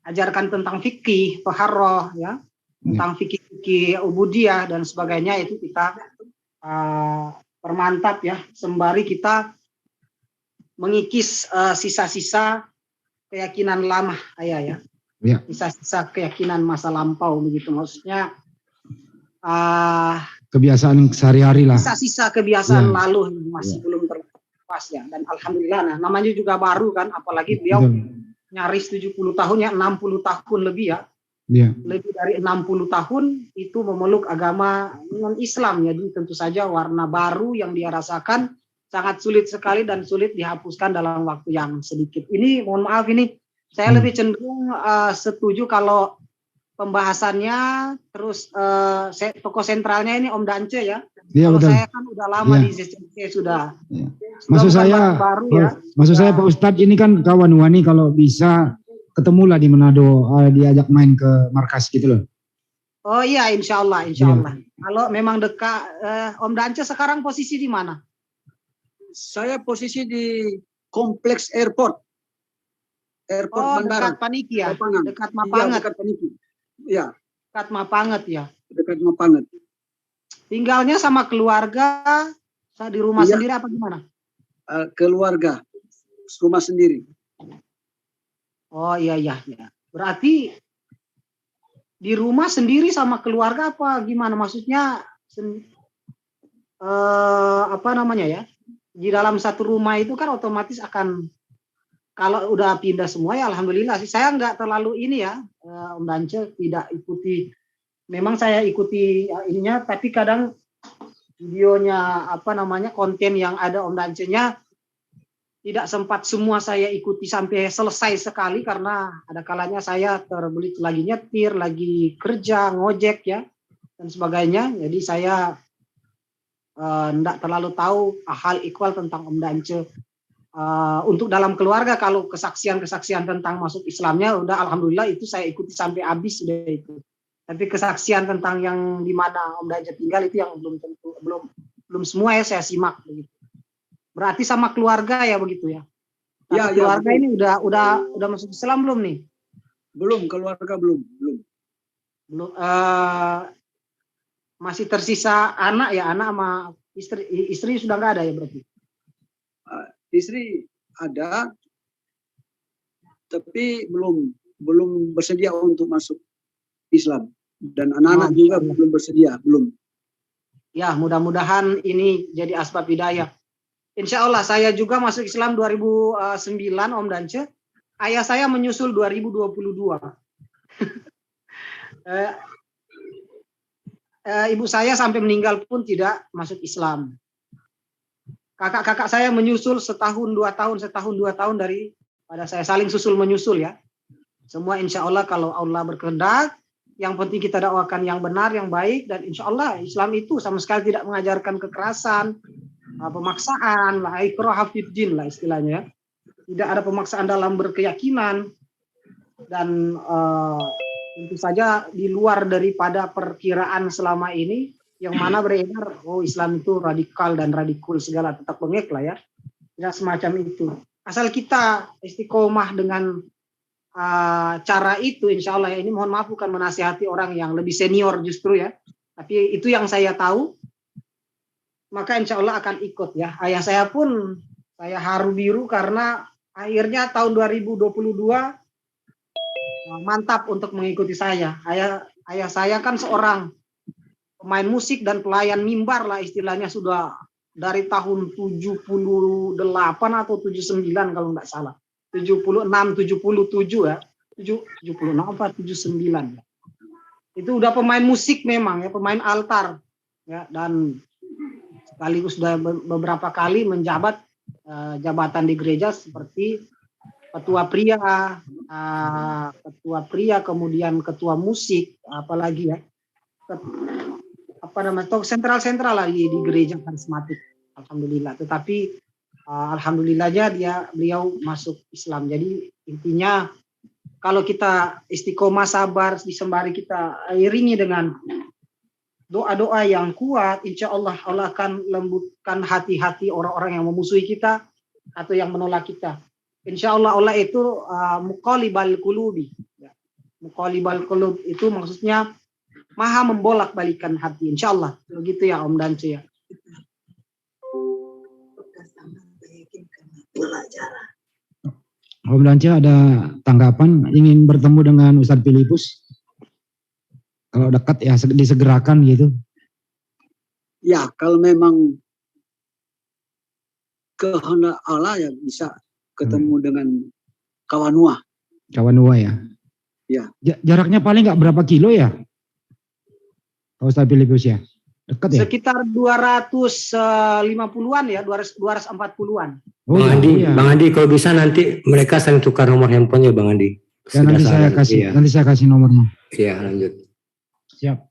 ajarkan tentang fikih, taharrah ya, tentang fikih ubudiyah dan sebagainya, itu kita permantap ya, sembari kita mengikis sisa-sisa keyakinan lama ayah ya. Ya. Sisa-sisa keyakinan masa lampau begitu, maksudnya kebiasaan sehari-hari lah. Sisa-sisa kebiasaan lalu masih belum terlepas ya, dan alhamdulillah. Nah, namanya juga baru kan, apalagi beliau nyaris 70 tahun ya, 60 tahun lebih ya. Ya. Lebih dari 60 tahun itu memeluk agama non-Islam, jadi tentu saja warna baru yang dia rasakan sangat sulit sekali dan sulit dihapuskan dalam waktu yang sedikit. Ini mohon maaf, ini saya lebih cenderung setuju kalau pembahasannya terus tokoh sentralnya ini Om Dance ya. Iya, kalau betul. Saya kan udah lama di ZCC sudah. Ya. Maksud saya baru, ya. Maksud saya Pak Ustadz ini kan kawan Wani, kalau bisa ketemulah di Manado, diajak main ke markas gitu loh. Oh iya, insya Allah. Kalau memang dekat, Om Dance sekarang posisi di mana? Saya posisi di kompleks airport. Bandara. Dekat Paniki ya? Dekat Mapanget. Ya, dekat Paniki. Ya. Dekat Mapanget ya? Dekat Mapanget. Tinggalnya sama keluarga, di rumah sendiri apa gimana? Keluarga, rumah sendiri. Oh iya. Berarti di rumah sendiri sama keluarga apa gimana? Maksudnya apa namanya ya? Di dalam satu rumah itu kan otomatis akan, kalau udah pindah semua ya alhamdulillah sih. Saya nggak terlalu ini ya, Om Dance tidak ikuti memang saya ikuti ininya, tapi kadang videonya konten yang ada Om Dance-nya tidak sempat semua saya ikuti sampai selesai sekali, karena ada kalanya saya terbelit lagi nyetir, lagi kerja, ngojek ya dan sebagainya. Jadi saya tidak terlalu tahu hal ikhwal tentang Om Dance. Untuk dalam keluarga, kalau kesaksian-kesaksian tentang masuk Islamnya udah alhamdulillah itu saya ikuti sampai habis sudah itu. Tapi kesaksian tentang yang di mana Om Dance tinggal itu yang belum semua ya saya simak begitu. Berarti sama keluarga ya begitu ya. Ya, keluarga betul. ini udah masuk Islam belum nih? Belum, keluarga belum. Masih tersisa anak ya, anak sama istri sudah nggak ada ya berarti? Istri ada, tapi belum bersedia untuk masuk Islam, dan anak-anak juga belum bersedia, belum. Ya, mudah-mudahan ini jadi asbab hidayah. Insya Allah saya juga masuk Islam 2009 Om Dance. Ayah saya menyusul 2022. Ibu saya sampai meninggal pun tidak masuk Islam. Kakak-kakak saya menyusul setahun 2 tahun daripada saya, saling susul menyusul ya. Semua insya Allah kalau Allah berkehendak, yang penting kita dakwakan yang benar, yang baik, dan insya Allah Islam itu sama sekali tidak mengajarkan kekerasan, pemaksaan, la ikraha fid din lah istilahnya. Tidak ada pemaksaan dalam berkeyakinan, dan tentu saja di luar daripada perkiraan selama ini yang mana beredar Islam itu radikal dan radikul segala, tetap bengek lah ya. Tidak semacam itu. Asal kita istiqomah dengan cara itu, insya Allah ya, ini mohon maaf bukan menasihati orang yang lebih senior justru ya, tapi itu yang saya tahu, maka insya Allah akan ikut ya. Ayah saya pun saya haru biru karena akhirnya tahun 2022 mantap untuk mengikuti saya. Ayah saya kan seorang pemain musik dan pelayan mimbar lah istilahnya, sudah dari tahun 78 atau 79 kalau nggak salah. 76, 77 ya. 76 apa 79. Itu udah pemain musik memang ya, pemain altar ya, dan sekaligus sudah beberapa kali menjabat jabatan di gereja seperti ketua pria, kemudian ketua musik, apalagi ya, sentral lagi di gereja karismatik, alhamdulillah. Tetapi alhamdulillahnya beliau masuk Islam. Jadi intinya kalau kita istiqomah, sabar, disembari kita iringi dengan doa-doa yang kuat, insya Allah Allah akan lembutkan hati-hati orang-orang yang memusuhi kita atau yang menolak kita. Insya Allah Allah itu muqallibal qulubi. Muqallibal qulub itu maksudnya maha membolak-balikan hati. Insya Allah begitu ya Om Dance ya. Om Dance ada tanggapan, ingin bertemu dengan Ustadz Filipus? Kalau dekat ya disegerakan gitu. Ya, kalau memang kehendak Allah ya bisa ketemu dengan Kawanua. Kawanua ya. Ya. Jaraknya paling nggak berapa kilo ya? Ustadz Filipus ya. Dekat ya? Sekitar 250-an ya, 240-an. Oh, Bang Andi, kalau bisa nanti mereka saling tukar nomor handphonenya Bang Andi. Ya, nanti saya kasih nomornya. Iya, lanjut. Siap.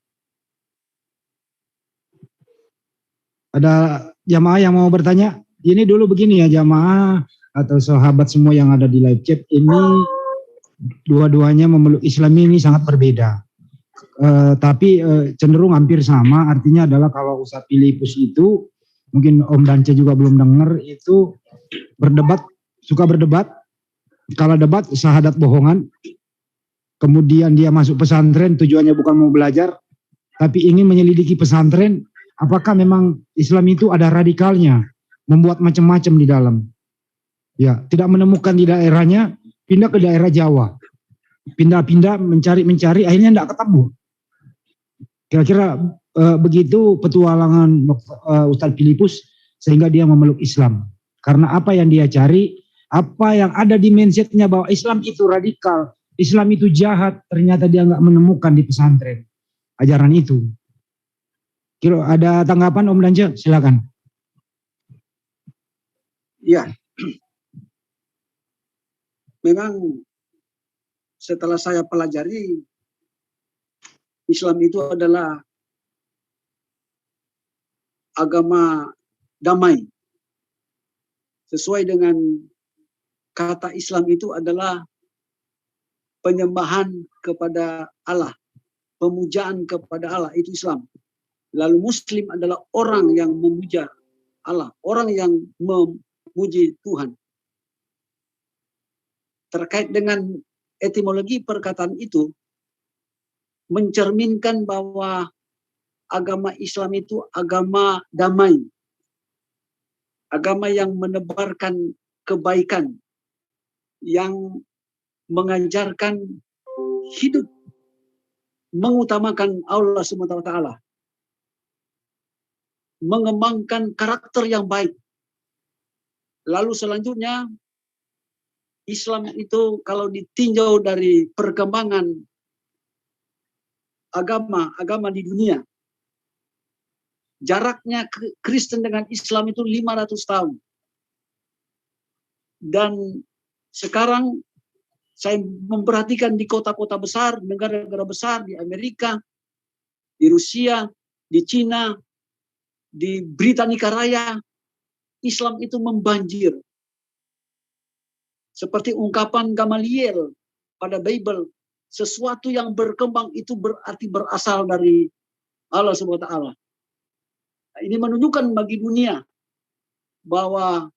Ada jamaah yang mau bertanya? Ini dulu begini ya jamaah atau sahabat semua yang ada di live chat, ini dua-duanya memeluk Islam ini sangat berbeda. Tapi cenderung hampir sama, artinya adalah kalau Ustadz Filipus itu, mungkin Om Dance juga belum dengar, itu suka berdebat, kalau debat syahadat bohongan, kemudian dia masuk pesantren tujuannya bukan mau belajar, tapi ingin menyelidiki pesantren, apakah memang Islam itu ada radikalnya, membuat macam-macam di dalam. Ya, tidak menemukan di daerahnya, pindah ke daerah Jawa. Pindah-pindah, mencari, akhirnya tidak ketemu. Kira-kira begitu petualangan Ustadz Filipus sehingga dia memeluk Islam. Karena apa yang dia cari, apa yang ada di mindsetnya bahwa Islam itu radikal, Islam itu jahat, ternyata dia nggak menemukan di pesantren. ajaran itu. Kira ada tanggapan Om Dance? Silakan. Ya, memang setelah saya pelajari, Islam itu adalah agama damai. Sesuai dengan kata Islam itu adalah penyembahan kepada Allah, pemujaan kepada Allah, itu Islam. Lalu Muslim adalah orang yang memuja Allah, orang yang memuji Tuhan. Terkait dengan etimologi perkataan itu, mencerminkan bahwa agama Islam itu agama damai, agama yang menebarkan kebaikan, yang mengajarkan hidup mengutamakan Allah SWT, mengembangkan karakter yang baik. Lalu selanjutnya, Islam itu kalau ditinjau dari perkembangan agama di dunia, jaraknya Kristen dengan Islam itu 500 tahun. Dan sekarang saya memperhatikan di kota-kota besar, negara-negara besar, di Amerika, di Rusia, di Cina, di Britania Raya, Islam itu membanjir. Seperti ungkapan Gamaliel pada Bible, sesuatu yang berkembang itu berarti berasal dari Allah SWT. Nah, ini menunjukkan bagi dunia bahwa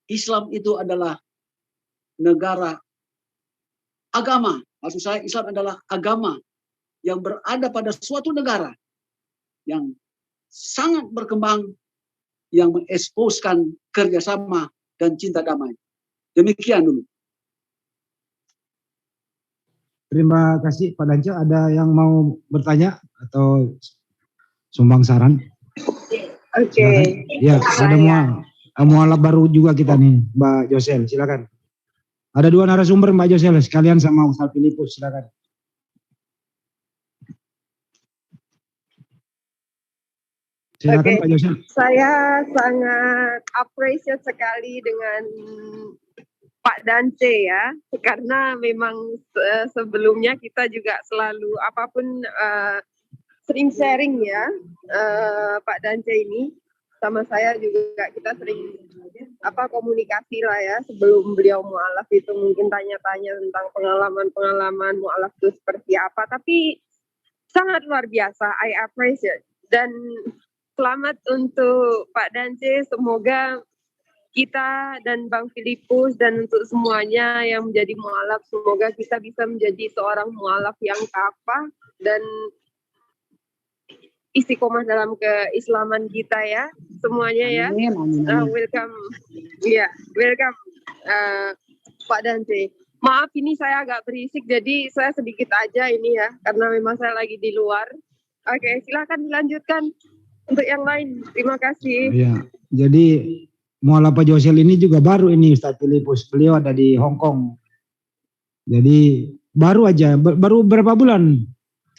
Islam itu adalah negara agama. Maksud saya Islam adalah agama yang berada pada suatu negara yang sangat berkembang, yang mengeksposkan kerjasama dan cinta damai. Demikian dulu. Terima kasih Pak Dance. Ada yang mau bertanya atau sumbang saran? Oke. Ya, ada mualaf baru juga kita nih, Mbak Josel. Silakan. Ada 2 narasumber Mbak Josel, sekalian sama Ustaz Filipus. Silakan. Silakan Pak Josel. Saya sangat appreciate sekali dengan Pak Dance ya, karena memang sebelumnya kita juga selalu apapun sering sharing ya, Pak Dance ini sama saya juga kita sering komunikasi lah ya sebelum beliau mualaf itu, mungkin tanya-tanya tentang pengalaman mualaf itu seperti apa, tapi sangat luar biasa, I appreciate. Dan selamat untuk Pak Dance, semoga kita dan Bang Filipus dan untuk semuanya yang menjadi mualaf, semoga kita bisa menjadi seorang mualaf yang kafah dan istiqomah dalam keislaman kita ya, semuanya ya. Welcome, welcome Pak Dance. Maaf ini saya agak berisik, jadi saya sedikit aja ini ya, karena memang saya lagi di luar. Oke, silakan dilanjutkan untuk yang lain. Terima kasih. Ya, jadi mualaf Pak Josel ini juga baru ini Ustaz Filipus, beliau ada di Hong Kong. Jadi baru aja, baru berapa bulan?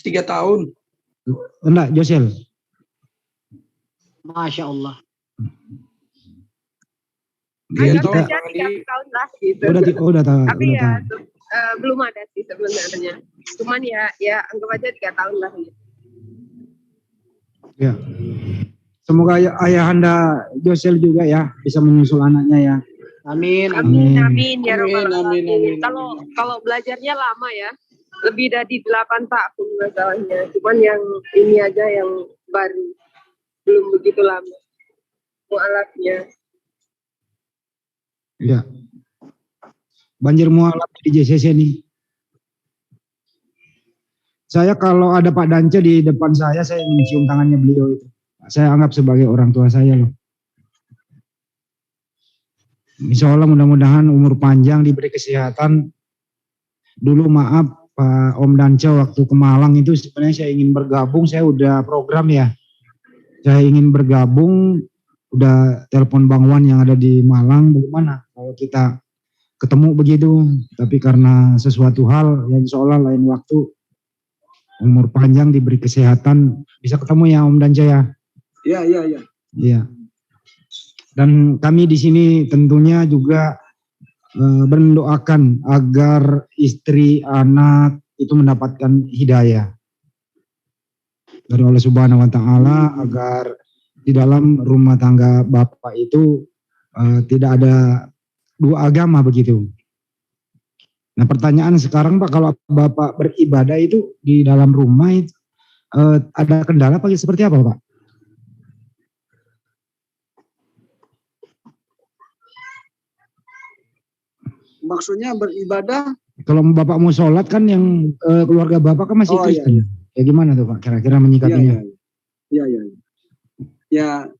3 tahun. Enggak, Josel. Masya Allah. Jadi kita 3 tahun lah gitu. Udah tahu. Tapi ya belum ada sih sebenarnya. Cuman ya anggap aja 3 tahun lah. Ya. Semoga ayahanda Josel juga ya bisa menyusul anaknya ya. Amin. Amin ya rabbal alamin. Kalau belajarnya lama ya. Lebih dari 8 tahun masalahnya. Cuman yang ini aja yang baru. Belum begitu lama. Mualafnya. Ya. Banjir mualaf di JCC nih. Saya kalau ada Pak Dance di depan saya ingin cium tangannya beliau itu. Saya anggap sebagai orang tua saya loh. Insya Allah mudah-mudahan umur panjang, diberi kesehatan. Dulu maaf Pak Om Dance waktu ke Malang itu sebenarnya saya ingin bergabung, saya udah program ya. Saya ingin bergabung, udah telepon Bang Wan yang ada di Malang, bagaimana kalau kita ketemu begitu. Tapi karena sesuatu hal yang insya Allah lain waktu umur panjang, diberi kesehatan, bisa ketemu ya Om Dance ya. Iya. Iya. Dan kami di sini tentunya juga mendoakan agar istri, anak itu mendapatkan hidayah dari Allah Subhanahu wa taala, agar di dalam rumah tangga Bapak itu tidak ada dua agama begitu. Nah, pertanyaan sekarang Pak, kalau Bapak beribadah itu di dalam rumah itu, ada kendala apa seperti apa Pak? Maksudnya beribadah? Kalau Bapak mau sholat kan yang keluarga Bapak kan masih Kristen. Iya. Ya gimana tuh Pak kira-kira menyikapinya? Iya. Ya,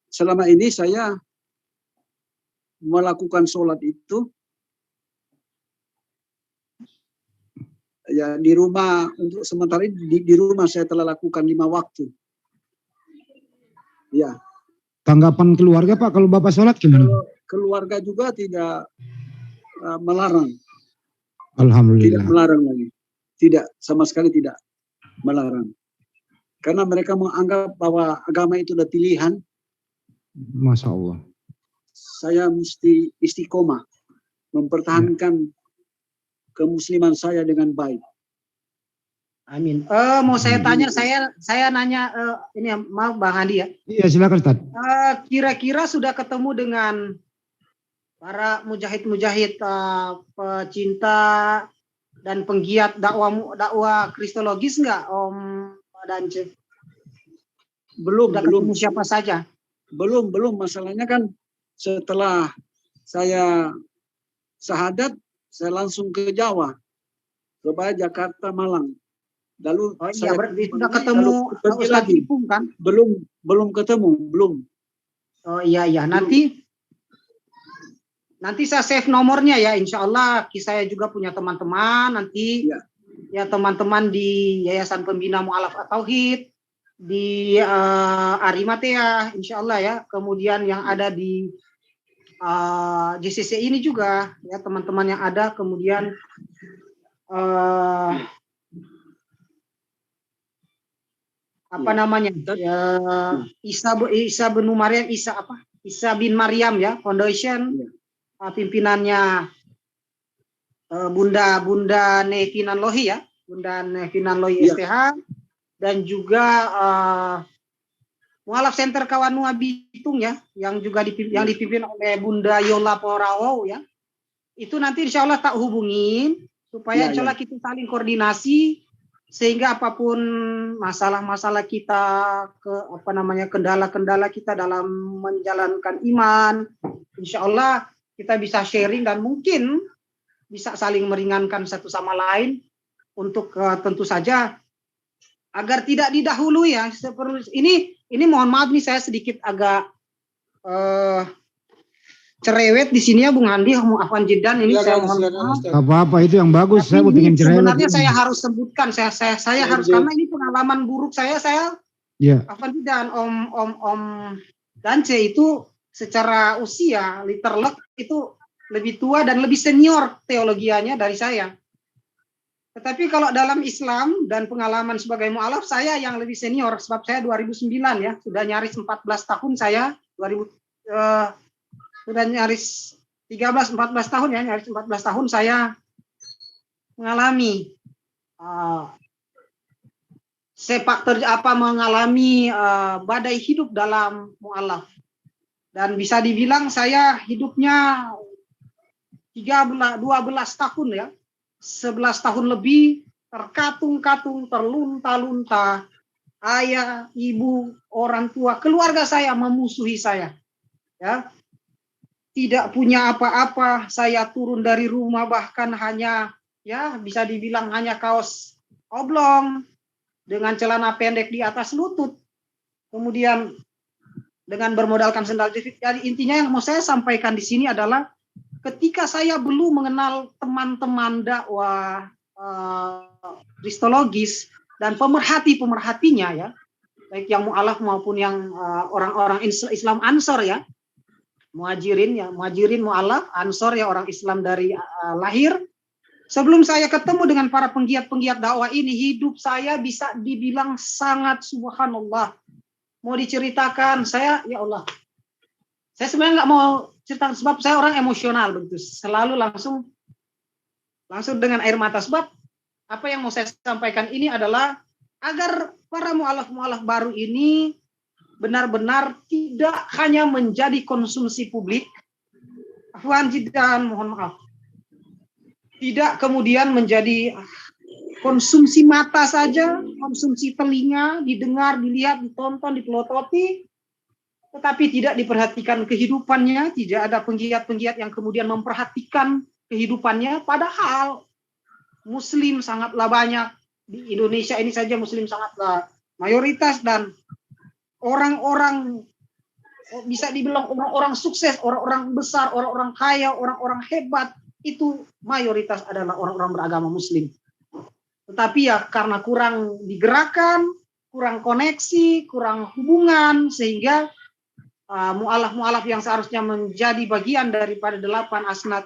selama ini saya melakukan sholat itu ya di rumah, untuk sementara ini di rumah saya telah lakukan 5 waktu. Ya. Tanggapan keluarga Pak kalau Bapak sholat gimana? Keluarga juga tidak melarang. Alhamdulillah. Tidak melarang lagi. Tidak, sama sekali tidak melarang. Karena mereka menganggap bahwa agama itu adalah pilihan. Masya Allah. Saya mesti istiqomah mempertahankan kemusliman saya dengan baik. Amin. Mau saya tanya, saya nanya, ini maaf Bang Andi ya. Iya silakan Ustaz. Kira-kira sudah ketemu dengan para mujahid-mujahid, pecinta dan penggiat dakwah kristologis nggak Om Dance? Belum. Ketemu siapa saja? Belum. Masalahnya kan setelah saya syahadat, saya langsung ke Jawa, Surabaya, Jakarta, Malang. Lalu saya sudah ketemu Ustaz Ipung kan? Belum ketemu, belum. Oh iya, nanti saya save nomornya ya, insya Allah. Saya juga punya teman-teman nanti, ya teman-teman di Yayasan Pembina Mu'alaf At-Tauhid, di Arimatea, insya Allah ya. Kemudian yang ada di JCC ini juga, ya teman-teman yang ada. Kemudian apa namanya? Isa bin Maryam, Isa bin Maryam ya, Foundation. Pimpinannya Bunda Nevinan Lohi ya, Bunda Nevinan Lohi STH, dan juga Mu'alaf Center Kawanua Bitung ya, yang juga dipimpin oleh Bunda Yola Porawo ya. Itu nanti insya Allah tak hubungin supaya insya Allah kita saling koordinasi, sehingga apapun masalah-masalah kita, kendala-kendala kita dalam menjalankan iman, insya Allah kita bisa sharing dan mungkin bisa saling meringankan satu sama lain untuk tentu saja agar tidak didahului ya. Ini mohon maaf nih, saya sedikit agak cerewet di sini ya Bung Andi, Afwan Jidan ini saya mohon maaf. Apa-apa itu yang bagus. Tapi saya mau bikin cerewet. Sebenarnya saya harus sebutkan, saya harus, karena ini pengalaman buruk saya Afwan Jidan, Om Dance itu secara usia literlek itu lebih tua dan lebih senior teologianya dari saya. Tetapi kalau dalam Islam dan pengalaman sebagai mu'alaf, saya yang lebih senior, sebab saya 2009 ya, sudah nyaris 14 tahun saya, sudah nyaris 13-14 tahun ya, nyaris 14 tahun saya mengalami mengalami badai hidup dalam mu'alaf. Dan bisa dibilang saya hidupnya 12 tahun ya, 11 tahun lebih terkatung-katung, terlunta-lunta. Ayah, ibu, orang tua, keluarga saya memusuhi saya. Ya. Tidak punya apa-apa, saya turun dari rumah bahkan hanya ya bisa dibilang hanya kaos oblong dengan celana pendek di atas lutut. Kemudian dengan bermodalkan sendal jepit. Jadi intinya yang mau saya sampaikan di sini adalah ketika saya belum mengenal teman-teman dakwah kristologis dan pemerhatinya ya, baik yang mu'alaf maupun yang orang-orang Islam Ansor ya, muhajirin mu'alaf, Ansor ya orang Islam dari lahir. Sebelum saya ketemu dengan para penggiat-penggiat dakwah ini, hidup saya bisa dibilang sangat subhanallah. Mau diceritakan, saya, ya Allah. Saya sebenarnya nggak mau ceritakan sebab saya orang emosional begitu. Selalu langsung dengan air mata. Sebab apa yang mau saya sampaikan ini adalah agar para mu'alaf-mu'alaf baru ini benar-benar tidak hanya menjadi konsumsi publik. Afwan jiddan, mohon maaf. Tidak kemudian menjadi konsumsi mata saja, konsumsi telinga, didengar, dilihat, ditonton, dipelototi, tetapi tidak diperhatikan kehidupannya. Tidak ada penggiat-penggiat yang kemudian memperhatikan kehidupannya, padahal Muslim sangatlah banyak. Di Indonesia ini saja Muslim sangatlah mayoritas, dan orang-orang bisa dibilang orang-orang sukses, orang-orang besar, orang-orang kaya, orang-orang hebat, itu mayoritas adalah orang-orang beragama Muslim. Tetapi ya karena kurang digerakkan, kurang koneksi, kurang hubungan, sehingga mu'alaf-mu'alaf yang seharusnya menjadi bagian daripada 8 asnad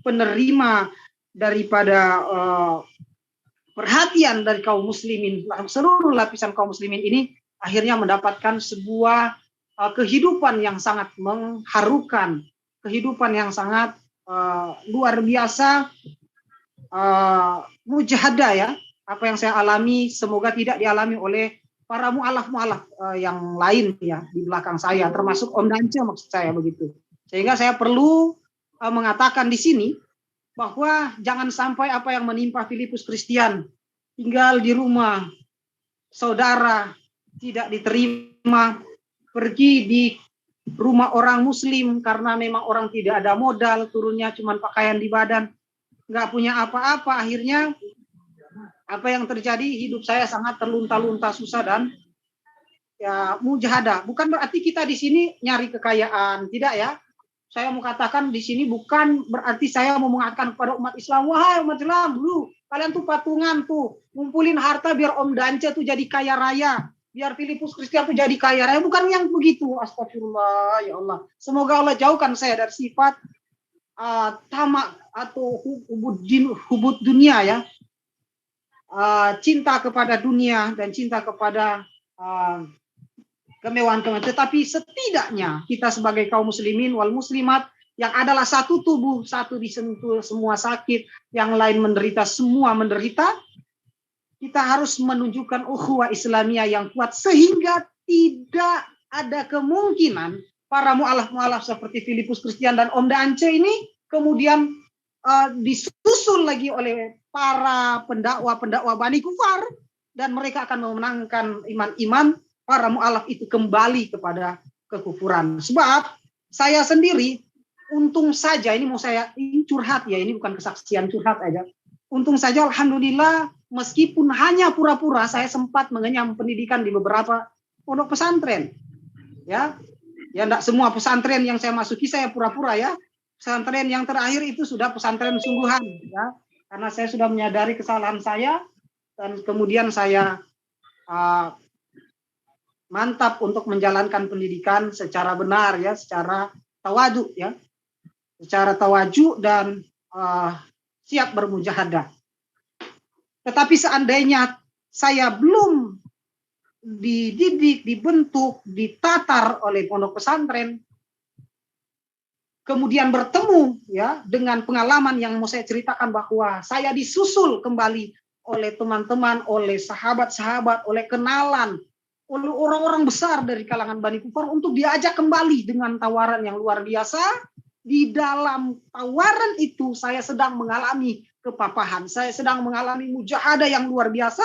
penerima daripada perhatian dari kaum muslimin, seluruh lapisan kaum muslimin ini akhirnya mendapatkan sebuah kehidupan yang sangat mengharukan, kehidupan yang sangat luar biasa, mujahadah ya. Apa yang saya alami semoga tidak dialami oleh para mu'alaf-mu'alaf yang lain ya di belakang saya, termasuk Om Dance maksud saya begitu. Sehingga saya perlu mengatakan di sini bahwa jangan sampai apa yang menimpa Filipus Christian, tinggal di rumah saudara tidak diterima, pergi di rumah orang Muslim karena memang orang tidak ada modal, turunnya cuma pakaian di badan, nggak punya apa-apa, akhirnya apa yang terjadi, hidup saya sangat terlunta-lunta, susah dan ya mujahadah. Bukan berarti kita di sini nyari kekayaan, tidak ya. Saya mau katakan di sini bukan berarti saya mau mengatakan kepada umat Islam, wahai umat Islam, dulu kalian tuh patungan tuh, ngumpulin harta biar Om Dance tuh jadi kaya raya, biar Filipus Christian tuh jadi kaya raya. Bukan yang begitu. Astagfirullah, ya Allah. Semoga Allah jauhkan saya dari sifat tamak atau hubud dunia ya. Cinta kepada dunia dan cinta kepada kemewahan-kemewahan. Tetapi setidaknya kita sebagai kaum muslimin wal muslimat yang adalah satu tubuh, satu disentuh semua sakit, yang lain menderita, semua menderita, kita harus menunjukkan ukhuwah Islamiyah yang kuat sehingga tidak ada kemungkinan para mu'alaf-mu'alaf seperti Filipus Christian dan Om Dance ini kemudian disusul lagi oleh para pendakwa-pendakwa Bani Kufar, dan mereka akan memenangkan iman-iman para mu'alaf itu kembali kepada kekufuran. Sebab saya sendiri, untung saja, ini mau saya curhat ya, ini bukan kesaksian, curhat aja. Untung saja alhamdulillah, meskipun hanya pura-pura, saya sempat mengenyam pendidikan di beberapa pondok pesantren. Ya enggak semua pesantren yang saya masuki saya pura-pura ya. Pesantren yang terakhir itu sudah pesantren sungguhan ya. Karena saya sudah menyadari kesalahan saya, dan kemudian saya mantap untuk menjalankan pendidikan secara benar ya, secara tawadu ya, secara tawaju dan siap bermujahadah. Tetapi seandainya saya belum dididik, dibentuk, ditatar oleh pondok pesantren, kemudian bertemu ya dengan pengalaman yang mau saya ceritakan, bahwa saya disusul kembali oleh teman-teman, oleh sahabat-sahabat, oleh kenalan, oleh orang-orang besar dari kalangan Bani Kufar untuk diajak kembali dengan tawaran yang luar biasa. Di dalam tawaran itu saya sedang mengalami kepapahan, saya sedang mengalami mujahadah yang luar biasa,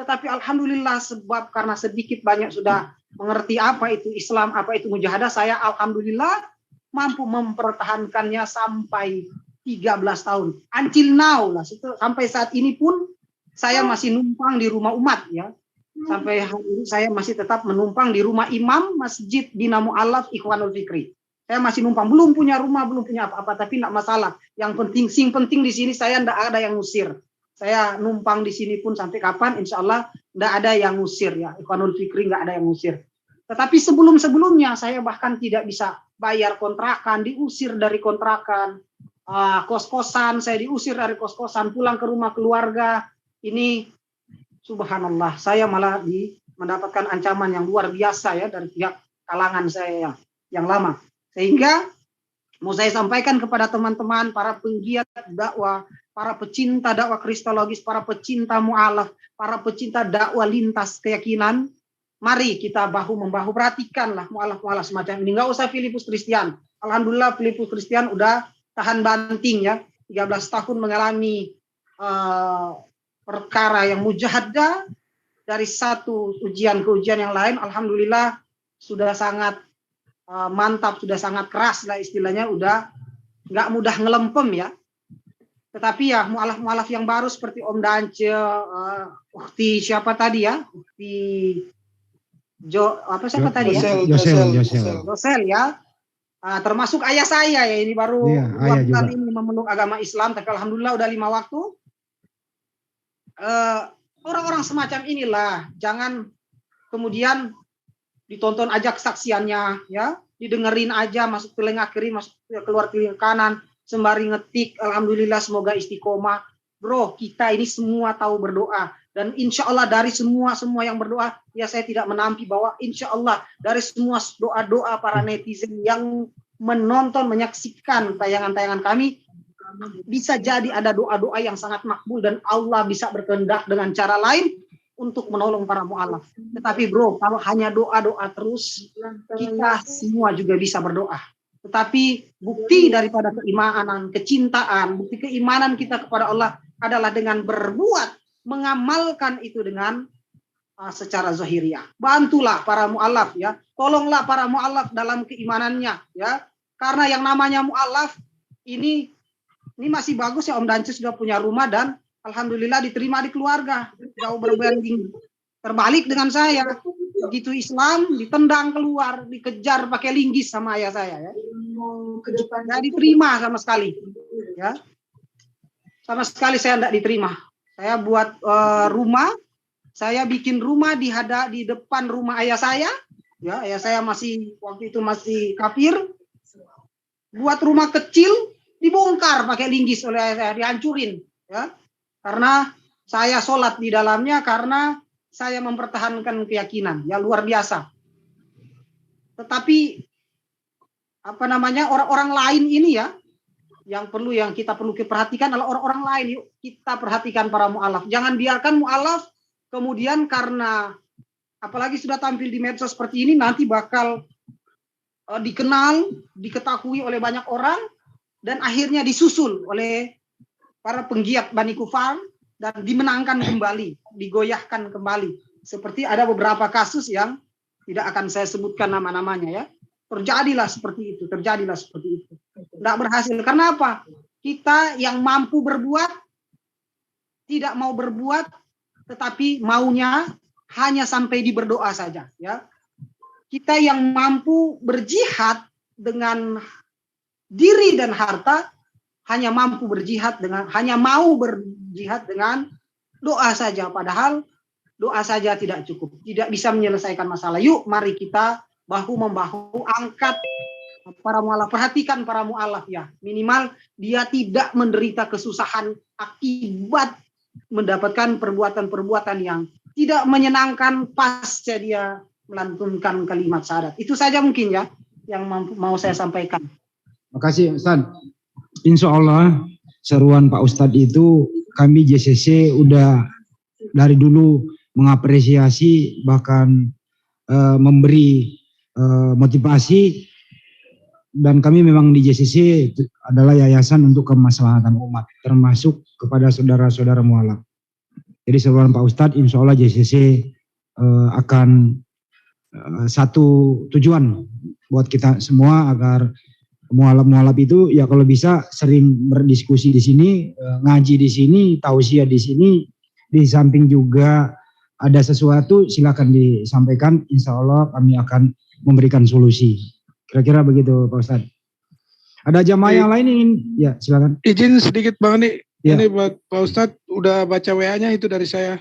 tetapi alhamdulillah sebab karena sedikit banyak sudah mengerti apa itu Islam, apa itu mujahadah, saya alhamdulillah mampu mempertahankannya sampai 13 tahun. Until now lah, sampai saat ini pun saya masih numpang di rumah umat ya. Sampai hari ini saya masih tetap menumpang di rumah imam Masjid Bina Mu'alaf Ikhwanul Fikri. Saya masih numpang, belum punya rumah, belum punya apa-apa, tapi enggak masalah. Yang penting di sini saya enggak ada yang ngusir. Saya numpang di sini pun sampai kapan, insya Allah enggak ada yang ngusir ya. Ikhwanul Fikri enggak ada yang ngusir. Tetapi sebelum-sebelumnya saya bahkan tidak bisa bayar kontrakan, diusir dari kontrakan, kos-kosan, saya diusir dari kos-kosan, pulang ke rumah keluarga. Ini subhanallah, saya malah mendapatkan ancaman yang luar biasa ya dari pihak kalangan saya yang lama. Sehingga mau saya sampaikan kepada teman-teman para penggiat dakwah, para pecinta dakwah kristologis, para pecinta mu'alaf, para pecinta dakwah lintas keyakinan, mari kita bahu-membahu, perhatikanlah mu'alaf-mu'alaf semacam ini. Nggak usah Filipus Christian. Alhamdulillah Filipus Christian udah tahan banting ya, 13 tahun mengalami perkara yang mujahadah, dari satu ujian ke ujian yang lain. Alhamdulillah sudah sangat mantap, sudah sangat keras lah istilahnya, udah nggak mudah ngelempem ya. Tetapi ya mu'alaf-mu'alaf yang baru seperti Om Dance, Ukti siapa tadi ya, Ukti siapa tadi ya? Josel ya. Termasuk ayah saya ya, ini baru 2 kali ini memeluk agama Islam, tapi alhamdulillah udah 5 waktu. Orang-orang semacam inilah jangan kemudian ditonton aja kesaksiannya ya, didengerin aja, masuk telinga kiri, masuk keluar telinga kanan, sembari ngetik alhamdulillah semoga istiqomah. Bro, kita ini semua tahu berdoa, dan insya Allah dari semua yang berdoa, ya saya tidak menampi bahwa insya Allah dari semua doa-doa para netizen yang menonton, menyaksikan tayangan-tayangan kami, bisa jadi ada doa-doa yang sangat makbul dan Allah bisa berkehendak dengan cara lain untuk menolong para mu'alaf. Tetapi bro, kalau hanya doa-doa terus, kita semua juga bisa berdoa. Tetapi bukti daripada keimanan, kecintaan, bukti keimanan kita kepada Allah adalah dengan berbuat, mengamalkan itu dengan secara zahiriah. Bantulah para mu'alaf ya, tolonglah para mu'alaf dalam keimanannya ya. Karena yang namanya mu'alaf ini masih bagus ya, Om Dance sudah punya rumah dan alhamdulillah diterima di keluarga. Jauh berbanding terbalik dengan saya. Begitu Islam ditendang keluar, dikejar pakai linggis sama ayah saya ya. Tidak diterima sama sekali ya. Sama sekali saya tidak diterima. Saya buat rumah, saya bikin rumah di depan rumah ayah saya. Ya, ayah saya waktu itu masih kafir. Buat rumah kecil dibongkar pakai linggis oleh ayah saya, dihancurin ya. Karena saya sholat di dalamnya, karena saya mempertahankan keyakinan. Ya luar biasa. Tetapi orang-orang lain ini ya, yang kita perlu perhatikan adalah orang-orang lain. Yuk kita perhatikan para mu'alaf. Jangan biarkan mu'alaf kemudian karena apalagi sudah tampil di medsos seperti ini nanti bakal dikenal, diketahui oleh banyak orang dan akhirnya disusul oleh para penggiat Bani Kufar dan dimenangkan kembali, digoyahkan kembali. Seperti ada beberapa kasus yang tidak akan saya sebutkan nama-namanya ya. Terjadilah seperti itu. Tidak berhasil. Karena apa? Kita yang mampu berbuat, tidak mau berbuat, tetapi maunya hanya sampai di berdoa saja. Ya. Kita yang mampu berjihad dengan diri dan harta, hanya mau berjihad dengan doa saja. Padahal doa saja tidak cukup. Tidak bisa menyelesaikan masalah. Yuk mari kita bahu-membahu angkat para mu'alaf. Perhatikan para mu'alaf ya. Minimal dia tidak menderita kesusahan akibat mendapatkan perbuatan-perbuatan yang tidak menyenangkan pasca dia melantunkan kalimat syahadat. Itu saja mungkin ya yang mau saya sampaikan. Makasih Ustaz. Insya Allah seruan Pak Ustadz itu kami JCC udah dari dulu mengapresiasi, bahkan memberi motivasi, dan kami memang di JCC adalah yayasan untuk kemaslahatan umat, termasuk kepada saudara-saudara mu'alaf. Jadi seruan Pak Ustadz, insya Allah JCC akan satu tujuan buat kita semua, agar mu'alaf itu ya kalau bisa sering berdiskusi di sini, ngaji di sini, tausiah di sini. Di samping juga ada sesuatu silakan disampaikan, insya Allah kami akan memberikan solusi. Kira-kira begitu Pak Ustadz. Ada jamaah yang lain ingin, ya silakan. Izin sedikit Bang Andi, ya. Ini buat Pak Ustadz, udah baca WA-nya itu dari saya.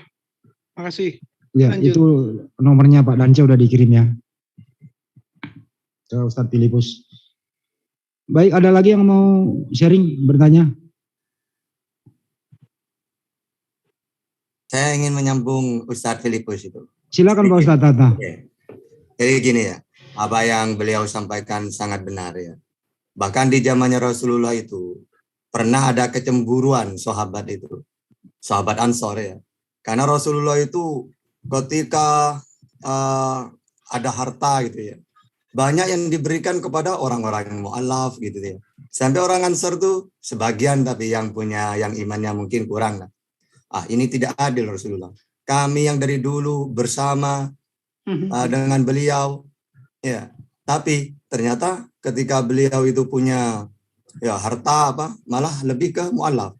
Makasih. Ya, lanjut. Itu nomornya Pak Dance udah dikirim ya. Ke Ustadz Filipus. Baik, ada lagi yang mau sharing, bertanya? Saya ingin menyambung Ustadz Filipus itu. Silakan Pak Ustadz Tata. Oke. Jadi gini ya, apa yang beliau sampaikan sangat benar ya. Bahkan di zamannya Rasulullah itu pernah ada kecemburuan sahabat itu, sahabat Ansor ya. Karena Rasulullah itu ketika ada harta gitu ya, banyak yang diberikan kepada orang-orang yang mu'alaf gitu ya. Sampai orang Ansor tuh sebagian, tapi yang punya yang imannya mungkin kurang lah. Ini tidak adil Rasulullah. Kami yang dari dulu bersama dengan beliau, ya. Tapi ternyata ketika beliau itu punya ya harta malah lebih ke mu'alaf.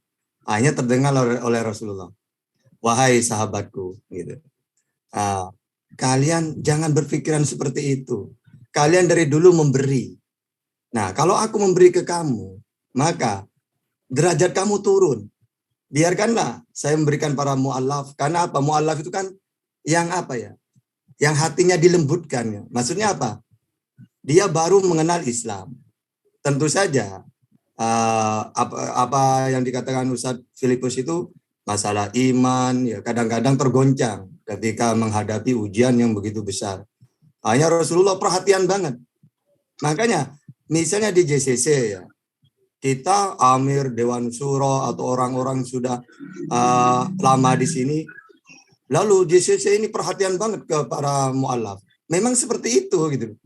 Hanya terdengar oleh Rasulullah. Wahai sahabatku, gitu. Kalian jangan berpikiran seperti itu. Kalian dari dulu memberi. Nah, kalau aku memberi ke kamu, maka derajat kamu turun. Biarkanlah saya memberikan para mu'alaf. Karena apa? Mu'alaf itu kan yang yang hatinya dilembutkan. Ya. Maksudnya apa? Dia baru mengenal Islam. Tentu saja apa yang dikatakan Ustadz Filipus itu masalah iman ya kadang-kadang tergoncang ketika menghadapi ujian yang begitu besar. Hanya Rasulullah perhatian banget. Makanya misalnya di JCC ya, kita Amir, Dewan Suro atau orang-orang sudah lama di sini, lalu JCC ini perhatian banget ke para mu'alaf. Memang seperti itu gitu.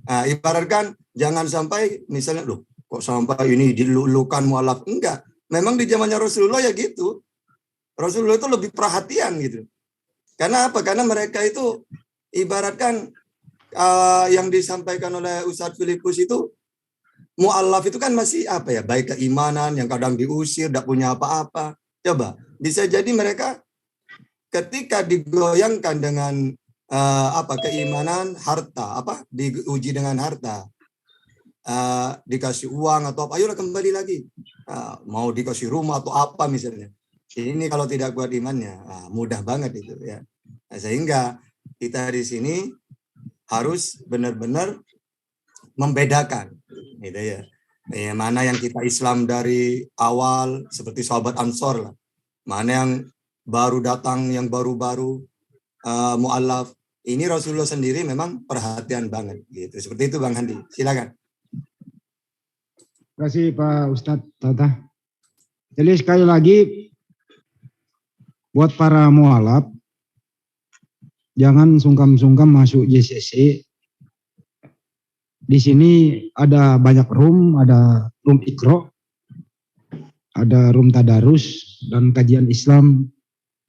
Nah, ibaratkan jangan sampai misalnya loh kok sampai ini dilulukan mu'alaf. Enggak. Memang di zamannya Rasulullah ya gitu. Rasulullah itu lebih perhatian gitu. Karena apa? Karena mereka itu ibaratkan yang disampaikan oleh Ustadz Filipus itu mu'alaf itu kan masih baik keimanan yang kadang diusir, tidak punya apa-apa. Coba, bisa jadi mereka ketika digoyangkan dengan keimanan, harta, diuji dengan harta, dikasih uang atau apa, ayolah kembali lagi. Mau dikasih rumah atau apa misalnya. Ini kalau tidak kuat imannya, mudah banget itu ya. Nah, sehingga kita di sini harus benar-benar membedakan gitu ya. Mana yang kita Islam dari awal seperti sahabat Ansor lah. Mana yang baru datang, yang baru-baru mu'alaf. Ini Rasulullah sendiri memang perhatian banget gitu. Seperti itu Bang Handi. Silakan. Terima kasih Pak Ustadz Tata. Jadi sekali lagi buat para mu'alaf jangan sungkan-sungkan masuk JCC. Di sini ada banyak room, ada room Iqra, ada room Tadarus dan kajian Islam,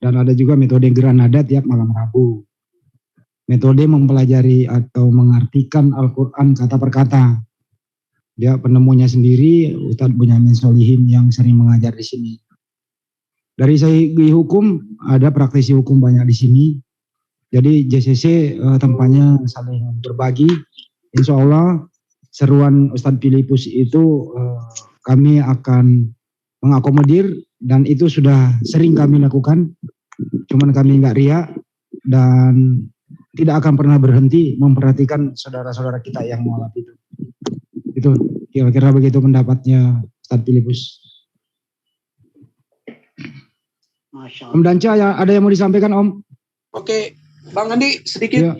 dan ada juga metode Granada tiap malam Rabu. Metode mempelajari atau mengartikan Al-Quran kata per kata. Dia penemunya sendiri, Ustadz Bunyamin Solihin yang sering mengajar di sini. Dari segi hukum, ada praktisi hukum banyak di sini. Jadi JCC tempatnya saling berbagi. Insya Allah seruan Ustadz Filipus itu kami akan mengakomodir dan itu sudah sering kami lakukan. Cuman kami nggak riak dan tidak akan pernah berhenti memperhatikan saudara-saudara kita yang mualaf itu. Itu kira-kira begitu pendapatnya Ustadz Filipus. Om Danca, ada yang mau disampaikan Om? Oke, Bang Andi sedikit. Ya.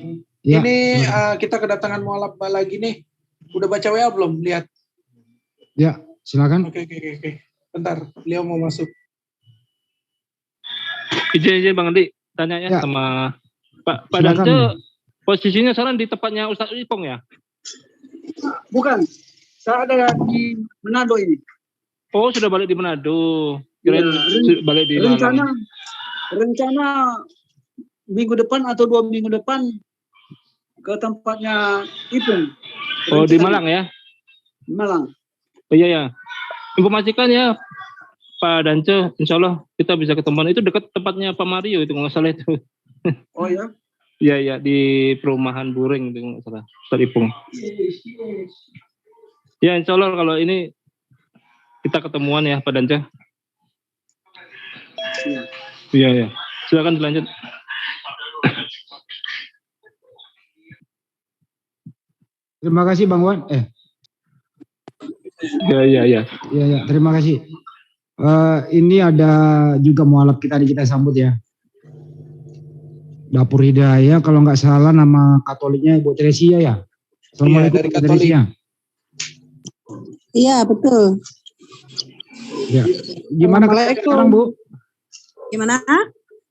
Ya, ini kita kedatangan mualaf lagi nih. Udah baca WA belum? Lihat. Ya, silakan. Oke. Bentar, beliau mau masuk. Izin Bang Andi, tanyanya sama Pak Dance. Posisinya sekarang di tempatnya Ustadz Ipong ya? Bukan, saya ada di Manado ini. Oh, sudah balik di Manado. Kirain balik di Malang. Rencana minggu depan atau 2 minggu depan ke tempatnya Ipung. Oh, di Malang ya? Di Malang. Oh iya ya. Informasikan ya Pak Dance, insya Allah kita bisa ketemuan. Itu dekat tempatnya Pak Mario itu nggak salah itu. Oh ya? Iya di perumahan Buring itu nggak salah. Ustadz Ipung. Ya insya Allah kalau ini kita ketemuan ya Pak Dance. Iya. Silakan dilanjut. Terima kasih Bang Wan. Ya. Ya, terima kasih. Ini ada juga mualaf kita sambut ya. Dapur Hidayah, kalau nggak salah nama Katoliknya Ibu Teresia ya. Assalamualaikum dari Ibu Katolik. Teresia. Iya, betul. Ya. Gimana sekarang, Bu? Gimana?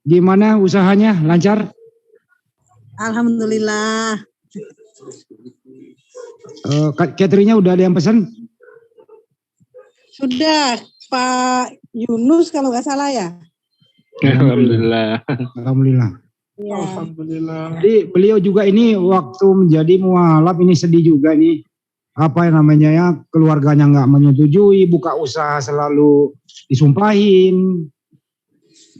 Gimana usahanya? Lancar? Alhamdulillah. Cateringnya udah ada yang pesan? Sudah, Pak Yunus kalau nggak salah ya. Alhamdulillah. Alhamdulillah. Ya. Alhamdulillah. Jadi beliau juga ini waktu menjadi mualaf ini sedih juga nih. Apa yang namanya ya, keluarganya nggak menyetujui, buka usaha selalu disumpahin.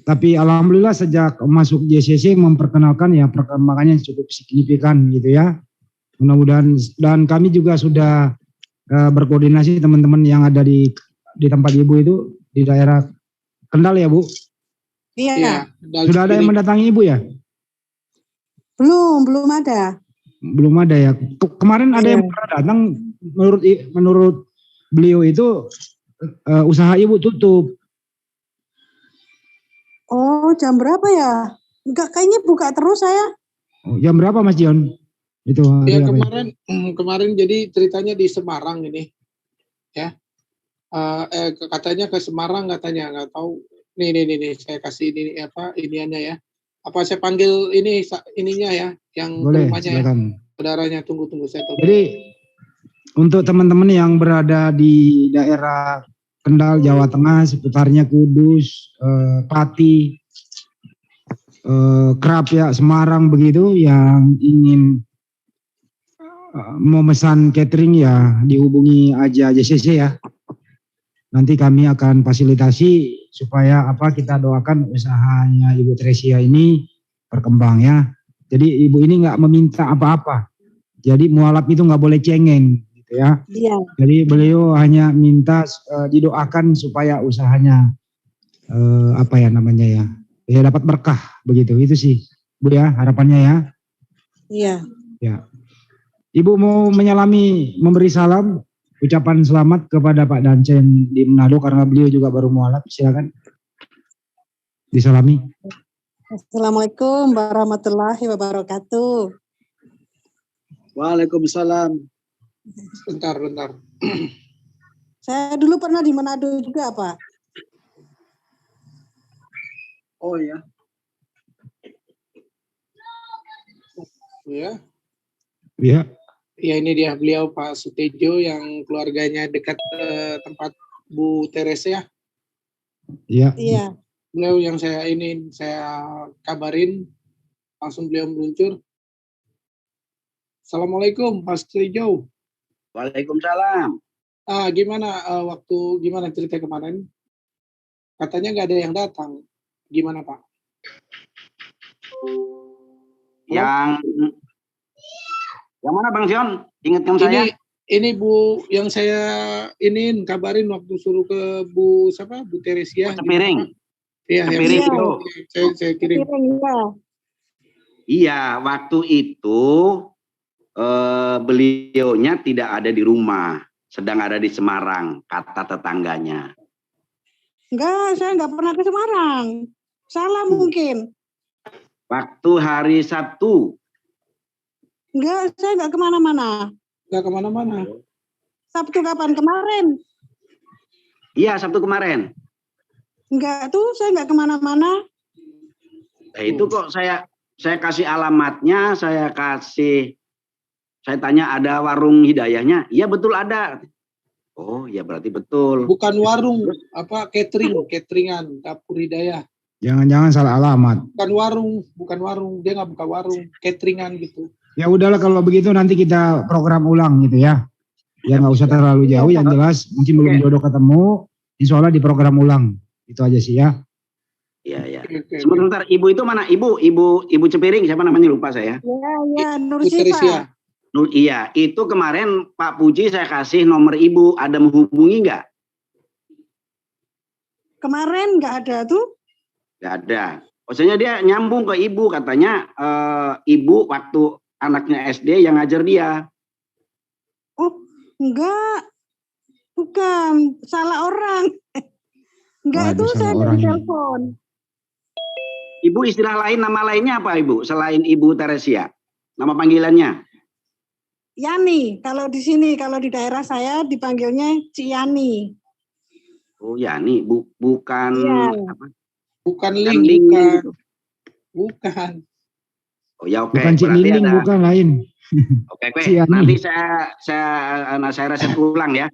Tapi alhamdulillah sejak masuk JCC memperkenalkan ya perkembangannya cukup signifikan gitu ya. Mudah-mudahan, dan kami juga sudah berkoordinasi teman-teman yang ada di tempat Ibu itu di daerah Kendal ya Bu. Iya. Sudah ada yang mendatangi Ibu ya? Belum ada. Belum ada ya. Kemarin ada yang pernah datang, menurut beliau itu usaha Ibu tutup. Oh, jam berapa ya? Enggak, kayaknya buka terus saya. Oh, jam berapa Mas Dion? Itu Ya kemarin jadi ceritanya di Semarang ini, ya. Katanya ke Semarang katanya, nggak tahu. Nih saya kasih ini iniannya ya. Apa saya panggil ininya ya, yang boleh, rumahnya silakan. ya. Saudaranya tunggu saya tahu. Jadi untuk teman-teman yang berada di daerah Kendal, Jawa Tengah, seputarnya Kudus, Pati, Kerap ya, Semarang begitu, yang ingin memesan catering ya dihubungi aja JCC ya. Nanti kami akan fasilitasi supaya kita doakan usahanya Ibu Teresia ini berkembang ya. Jadi Ibu ini nggak meminta apa-apa. Jadi mualaf itu nggak boleh cengeng. Ya, iya. Jadi beliau hanya minta didoakan supaya usahanya ya dapat berkah begitu. Itu sih Bu ya harapannya ya. Iya. Ya. Ibu mau memberi salam, ucapan selamat kepada Pak Dancen di Manado karena beliau juga baru mualaf. Silakan disalami. Assalamualaikum warahmatullahi wabarakatuh. Waalaikumsalam. Bentar. Saya dulu pernah di Manado juga, Pak. Oh ya. Ya. Iya. Ya ini dia beliau Pak Sutejo yang keluarganya dekat tempat Bu Teresia. Iya. Iya. Beliau yang saya kabarin, langsung beliau meluncur. Assalamualaikum Pak Sutejo. Waalaikumsalam. Gimana cerita kemarin? Katanya nggak ada yang datang. Gimana Pak? Yang mana Bang Sion? Ingatkan saya. Ini Bu yang saya kabarin waktu suruh ke Bu Teresia. Cepiring. Iya, Cepiring itu. Saya kirim. Iya, waktu itu beliaunya tidak ada di rumah, sedang ada di Semarang, kata tetangganya. Enggak, saya enggak pernah ke Semarang. Salah mungkin. Waktu hari Sabtu. Enggak, saya enggak kemana-mana. Enggak kemana-mana. Sabtu kapan? Kemarin? Iya, Sabtu kemarin. Enggak tuh, saya enggak kemana-mana. Nah, itu kok saya kasih alamatnya, saya tanya ada warung Hidayahnya. Iya betul ada. Oh ya berarti betul. Bukan warung, cateringan Dapur Hidayah. Jangan-jangan salah alamat. Bukan warung, dia nggak buka warung, cateringan gitu. Ya udahlah kalau begitu nanti kita program ulang gitu ya. Ya nggak usah terlalu jauh, yang jelas mungkin belum jodoh ketemu, insya Allah di program ulang. Itu aja sih ya. Iya. Sebentar, ibu itu mana? Ibu Cepiring, siapa namanya lupa saya. Iya, Nur Sifa. Iya, itu kemarin Pak Puji saya kasih nomor ibu, ada menghubungi nggak? Kemarin nggak ada tuh. Nggak ada. Maksudnya dia nyambung ke ibu, katanya ibu waktu anaknya SD yang ngajar dia. Oh, enggak. Bukan, salah orang. Enggak, itu Waduh, saya salah dari orang ini. telepon. Ibu istilah lain, nama lainnya apa Ibu? Selain Ibu Teresia, nama panggilannya? Yani, kalau di sini, kalau di daerah saya dipanggilnya Ciani. Oh Yani, bukan Iya. apa? Bukan Bukan link, link bukan. gitu. Bukan. Oh ya oke. Bukan Cik Berarti Nining, ada. bukan lain. Oke, oke. Ciani. Nanti saya reset ulang ya.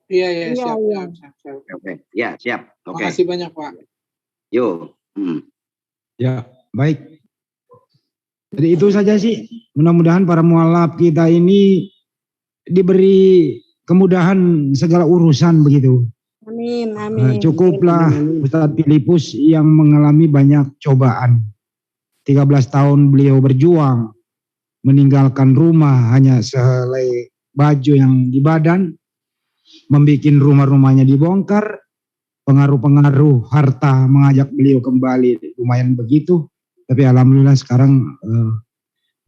Iya, Iya, siap, iya. siap. Oke. Ya siap. Oke. Makasih banyak Pak. Yuk. Ya, baik. Jadi itu saja sih. Mudah-mudahan para mualaf kita ini diberi kemudahan segala urusan begitu. Amin, amin. Cukuplah Ustadz Filipus yang mengalami banyak cobaan. 13 tahun beliau berjuang, meninggalkan rumah hanya sehelai baju yang di badan, membuat rumah-rumahnya dibongkar, pengaruh-pengaruh harta mengajak beliau kembali, lumayan begitu. Tapi alhamdulillah sekarang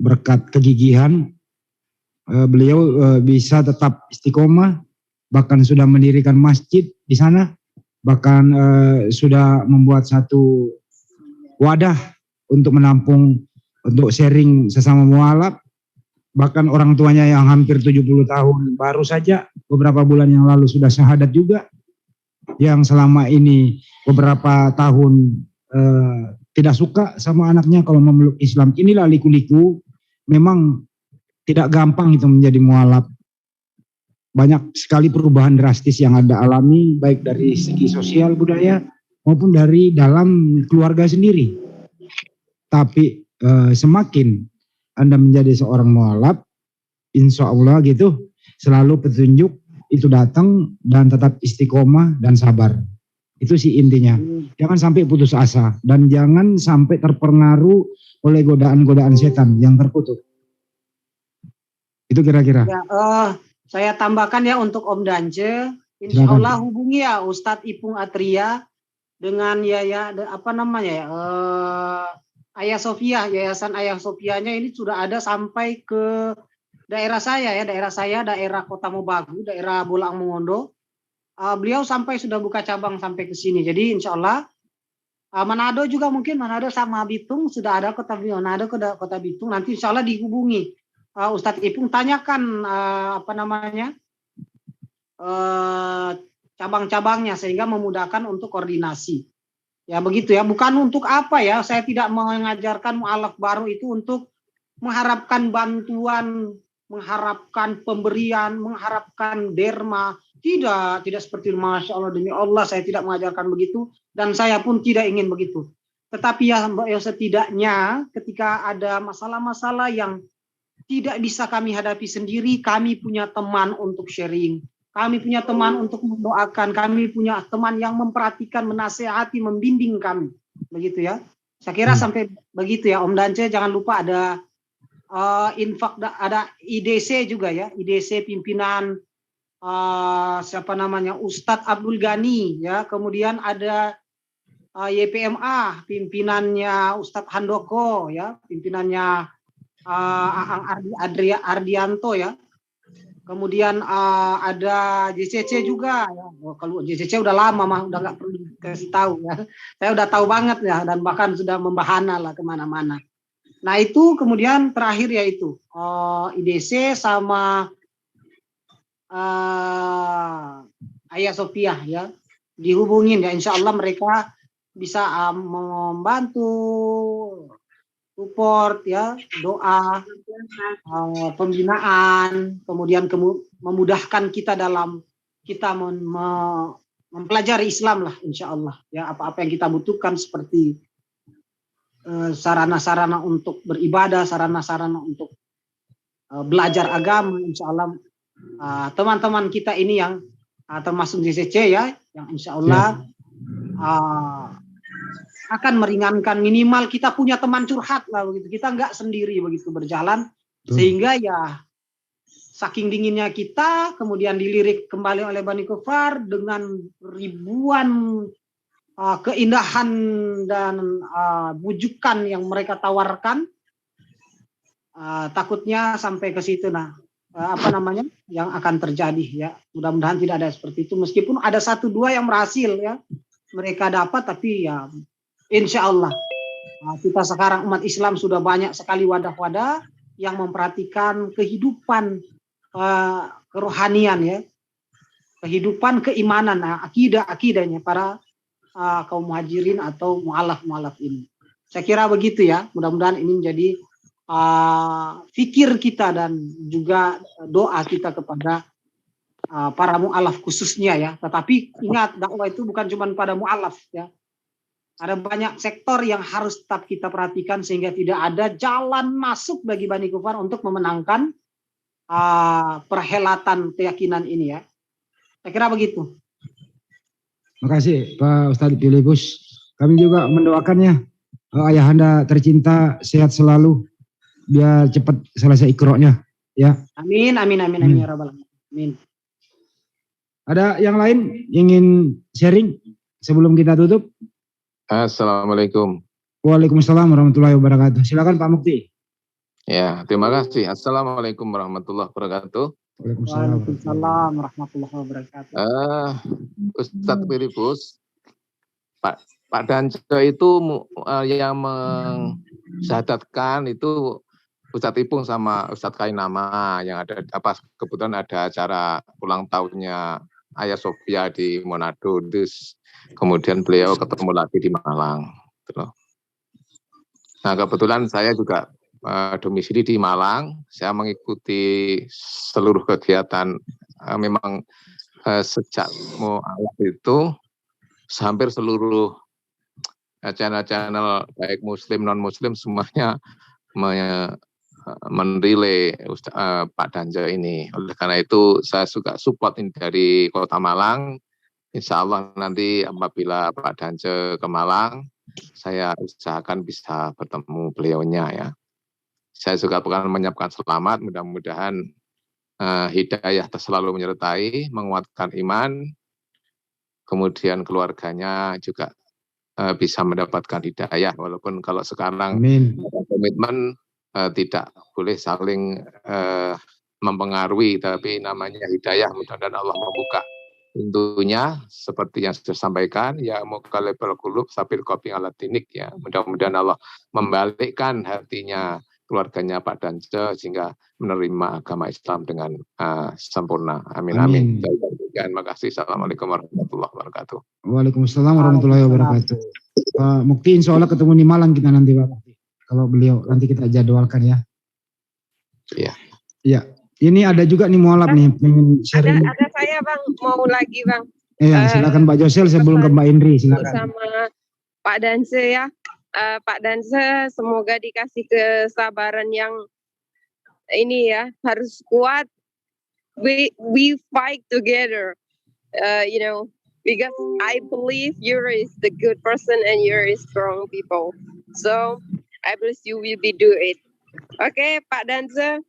berkat kegigihan beliau bisa tetap istiqomah, bahkan sudah mendirikan masjid di sana, bahkan sudah membuat satu wadah untuk menampung, untuk sharing sesama mualaf. Bahkan orang tuanya yang hampir 70 tahun baru saja beberapa bulan yang lalu sudah syahadat juga, yang selama ini beberapa tahun tidak suka sama anaknya kalau memeluk Islam. Inilah liku-liku, memang tidak gampang itu menjadi mualaf. Banyak sekali perubahan drastis yang Anda alami, baik dari segi sosial budaya maupun dari dalam keluarga sendiri. Tapi semakin Anda menjadi seorang mualaf, insya Allah gitu, selalu petunjuk itu datang dan tetap istiqomah dan sabar. Itu sih intinya. Jangan sampai putus asa dan jangan sampai terpengaruh oleh godaan-godaan setan yang terkutuk. Itu kira-kira. Ya, saya tambahkan ya untuk Om Dance, insya Silakan. Allah hubungi ya Ustadz Ipung Atria dengan Ayah Sofia, Yayasan Ayah Sofianya ini sudah ada sampai ke daerah saya ya, daerah Kota Mobagu, daerah Bolang Mongondo. Beliau sampai sudah buka cabang sampai ke sini. Jadi insya Allah Manado juga mungkin, Manado sama Bitung sudah ada Kota Manado, Kota Bitung. Nanti insya Allah dihubungi Ustadz Ipung, tanyakan cabang-cabangnya sehingga memudahkan untuk koordinasi. Ya begitu ya, bukan untuk apa ya, saya tidak mengajarkan mualaf baru itu untuk mengharapkan bantuan, mengharapkan pemberian, mengharapkan derma. Tidak seperti Masya Allah, demi Allah saya tidak mengajarkan begitu dan saya pun tidak ingin begitu. Tetapi ya setidaknya ketika ada masalah-masalah yang tidak bisa kami hadapi sendiri, kami punya teman untuk sharing. Kami punya teman untuk mendoakan, kami punya teman yang memperhatikan, menasehati, membimbing kami. Begitu ya. Saya kira sampai begitu ya Om Dance, jangan lupa ada infak, ada IDC juga ya, IDC pimpinan Ustadz Abdul Ghani ya, kemudian ada YPMA pimpinannya Ustadz Handoko ya, pimpinannya Aang Ardianto ya. Kemudian ada JCC juga ya. Kalau JCC udah lama mah, udah nggak perlu kasih tahu ya. Saya udah tahu banget ya, dan bahkan sudah membahana lah kemana-mana. Nah itu kemudian terakhir yaitu IDC sama Ayah Sofia ya, dihubungin ya, insya Allah mereka bisa membantu support ya, doa, pembinaan, kemudian memudahkan kita dalam kita mempelajari Islam lah, insya Allah ya, apa-apa yang kita butuhkan seperti sarana-sarana untuk beribadah, sarana-sarana untuk belajar agama, insya Allah teman-teman kita ini yang termasuk JCC ya, yang insya Allah akan meringankan, minimal kita punya teman curhat lah begitu, kita nggak sendiri begitu berjalan. Sehingga ya saking dinginnya kita kemudian dilirik kembali oleh Bani Kufar dengan ribuan keindahan dan bujukan yang mereka tawarkan, takutnya sampai ke situ. Nah yang akan terjadi ya. Mudah-mudahan tidak ada seperti itu, meskipun ada 1-2 yang berhasil ya mereka dapat, tapi ya insya Allah kita sekarang umat Islam sudah banyak sekali wadah-wadah yang memperhatikan kehidupan kerohanian ya, kehidupan keimanan, akidahnya para kaum muhajirin atau mu'alaf ini. Saya kira begitu ya. Mudah-mudahan ini menjadi fikir kita dan juga doa kita kepada para mu'alaf khususnya ya. Tetapi ingat, dakwah itu bukan cuma pada mu'alaf ya. Ada banyak sektor yang harus tetap kita perhatikan sehingga tidak ada jalan masuk bagi Bani Kufar untuk memenangkan perhelatan keyakinan ini ya. Saya kira begitu. Terima kasih Pak Ustadz Filipus. Kami juga mendoakannya ayahanda tercinta sehat selalu, biar cepat selesai ikroknya ya. Amin ya rabbal alamin. Ada yang lain ingin sharing sebelum kita tutup? Assalamualaikum. Waalaikumsalam warahmatullahi wabarakatuh. Silakan Pak Mukti. Ya, terima kasih. Assalamualaikum warahmatullahi wabarakatuh. Waalaikumsalam warahmatullahi wabarakatuh. Ustadz Filipus, Pak Dance itu yang mensyahadatkan itu Ustadz Ipung sama Ustadz Kainama yang ada kebetulan ada acara ulang tahunnya Ayah Sofia di Manado, terus kemudian beliau ketemu lagi di Malang. Nah kebetulan saya juga domisili di Malang, saya mengikuti seluruh kegiatan memang sejak mu'alaf itu hampir seluruh channel-channel baik muslim non muslim semuanya menrilai Pak Dance ini. Oleh karena itu saya juga support ini dari Kota Malang. Insya Allah nanti apabila Pak Dance ke Malang, saya usahakan bisa bertemu beliaunya ya. Saya juga akan menyiapkan selamat, mudah-mudahan hidayah selalu menyertai, menguatkan iman, kemudian keluarganya juga bisa mendapatkan hidayah, walaupun kalau sekarang komitmen tidak boleh saling mempengaruhi, tapi namanya hidayah, mudah-mudahan Allah membuka pintunya seperti yang sudah sampaikan, ya muqallibal qulub sabil qalbi ala dinik ya. Mudah-mudahan Allah membalikkan hatinya keluarganya Pak Dance sehingga menerima agama Islam dengan sempurna. Amin amin. Terima kasih. Assalamualaikum warahmatullahi wabarakatuh. Waalaikumsalam warahmatullahi wabarakatuh. Pak Mukti insya Allah ketemu di Malang kita nanti Pak Mukti. Kalau beliau nanti kita jadwalkan ya. Iya. Iya. Ini ada juga nih mualaf nih pengen sharing. Ada saya Bang, mau lagi Bang. Iya, silakan Pak Josel sebelum ke Mbak Indri, silakan. Sama Pak Dance ya. Pak Dance semoga dikasih kesabaran yang ini ya, harus kuat. We fight together. You know, because I believe you is the good person and you is strong people. So I believe you will be do it. Okay, Pak Dance.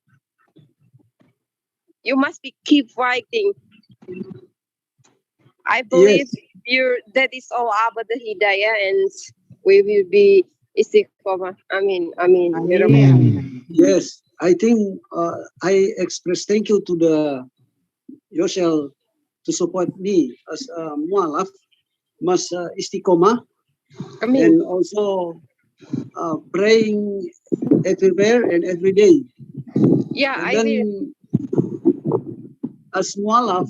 You must keep fighting. I believe that is all about the hidayah and we will be istiqomah. Amin. Amin. Yes, I think I express thank you to the Yosel to support me as mualaf, mas istiqomah, and also praying everywhere and every day. Yeah, and then, I will. As mualaf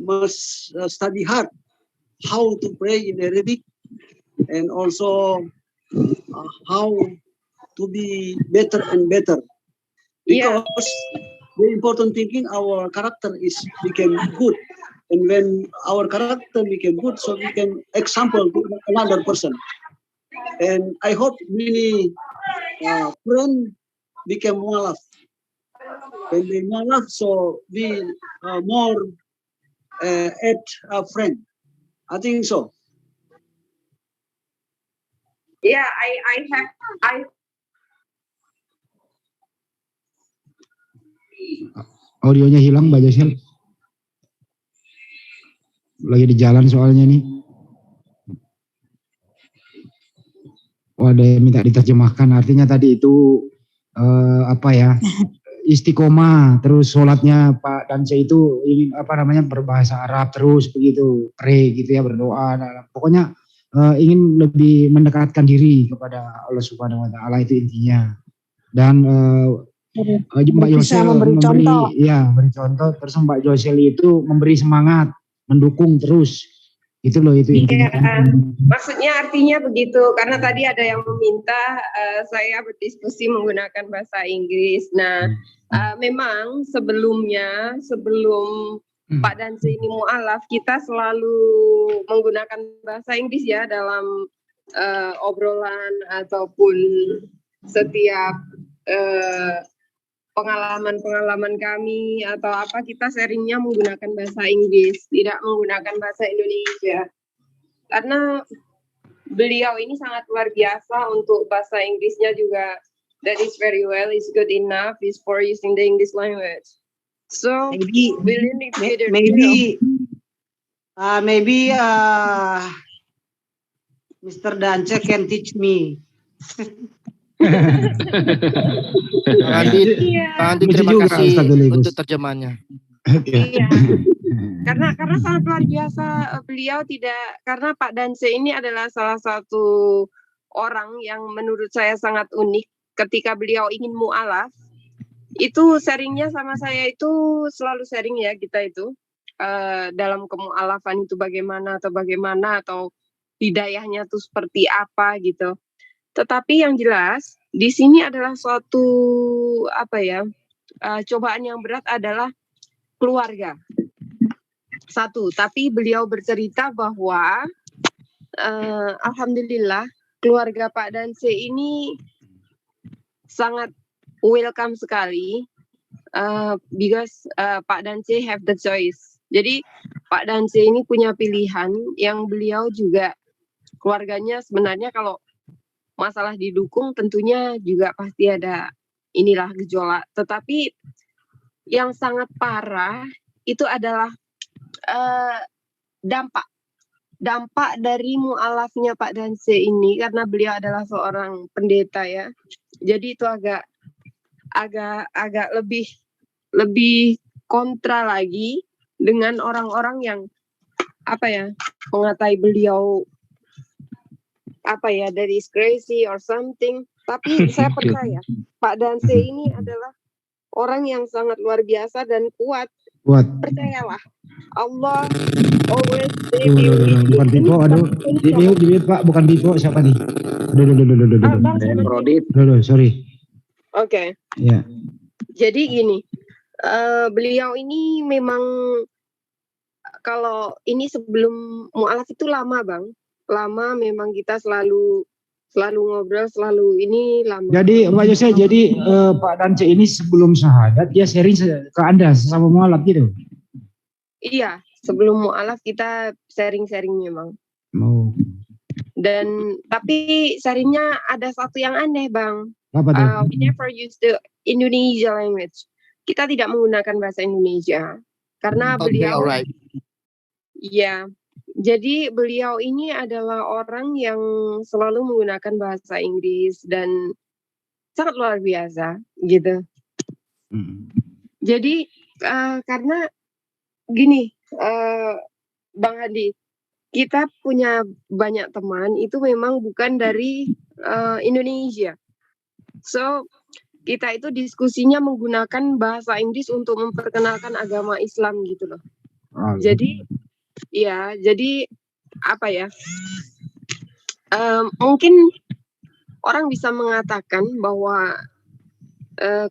must study hard how to pray in Arabic and also how to be better and better. Because the important thing in our character is became good. And when our character became good, so we can example to another person. And I hope many friends became mualaf. When they mualaf, so we more add a friend. I think so. Yeah, I Audionya hilang Mbak Josel. Lagi di jalan soalnya nih. Oh, ada yang minta diterjemahkan. Artinya tadi itu apa ya? istiqomah, terus sholatnya Pak Dance itu ini apa namanya berbahasa Arab terus begitu, pray gitu ya, berdoa. Nah, pokoknya ingin lebih mendekatkan diri kepada Allah Subhanahu Wa Taala, itu intinya. Dan Mbak Bisa Yosel memberi contoh. beri contoh, terus Mbak Yosel itu memberi semangat, mendukung terus. Itu loh, itu intinya. Iya, maksudnya artinya begitu, karena tadi ada yang meminta saya berdiskusi menggunakan bahasa Inggris. Nah, memang sebelum Pak Dance ini mu'alaf, kita selalu menggunakan bahasa Inggris ya dalam obrolan ataupun setiap pengalaman-pengalaman kami atau apa, kita sharingnya menggunakan bahasa Inggris, tidak menggunakan bahasa Indonesia. Karena beliau ini sangat luar biasa untuk bahasa Inggrisnya juga. That is very well, is good enough, is for using the English language. So we really need to maybe Mr. Dance can teach me. Andi, terima kasih untuk terjemahannya. Iya, karena sangat luar biasa beliau, tidak, karena Pak Dance ini adalah salah satu orang yang menurut saya sangat unik. Ketika beliau ingin mu'alaf, itu sharingnya sama saya itu selalu sharing ya, kita itu dalam kemu'alafan itu bagaimana atau hidayahnya itu seperti apa gitu. Tetapi yang jelas di sini adalah suatu cobaan yang berat adalah keluarga. Satu, tapi beliau bercerita bahwa alhamdulillah keluarga Pak Dance ini sangat welcome sekali, because Pak Dance have the choice. Jadi Pak Dance ini punya pilihan yang beliau juga keluarganya sebenarnya kalau masalah didukung tentunya juga pasti ada inilah gejolak. Tetapi yang sangat parah itu adalah dampak dari mu'alafnya Pak Dance ini, karena beliau adalah seorang pendeta ya. Jadi itu agak lebih kontra lagi dengan orang-orang yang mengatai beliau that is crazy or something. Tapi saya percaya Pak Dance ini adalah orang yang sangat luar biasa dan kuat. Percayalah, Allah always stay with you. Bukan Pipo, di Pak, bukan Pipo, siapa nih? Sorry. Oke. Ya. Jadi gini, beliau ini memang kalau ini sebelum mu'alaf itu lama Bang. Lama memang kita selalu ngobrol, selalu ini lama. Jadi Pak Yose, Pak Dance ini sebelum syahadat dia sharing ke Anda sama mu'alaf gitu? Iya, sebelum mu'alaf kita sharing-sharing memang. Dan tapi sharingnya ada satu yang aneh Bang. Apa tuh? We never use the Indonesia language. Kita tidak menggunakan bahasa Indonesia karena beliau. Alright. Iya. Jadi beliau ini adalah orang yang selalu menggunakan bahasa Inggris dan sangat luar biasa gitu. Jadi karena gini, Bang Hadi, kita punya banyak teman itu memang bukan dari Indonesia. So kita itu diskusinya menggunakan bahasa Inggris untuk memperkenalkan agama Islam gitu loh. Jadi mungkin orang bisa mengatakan bahwa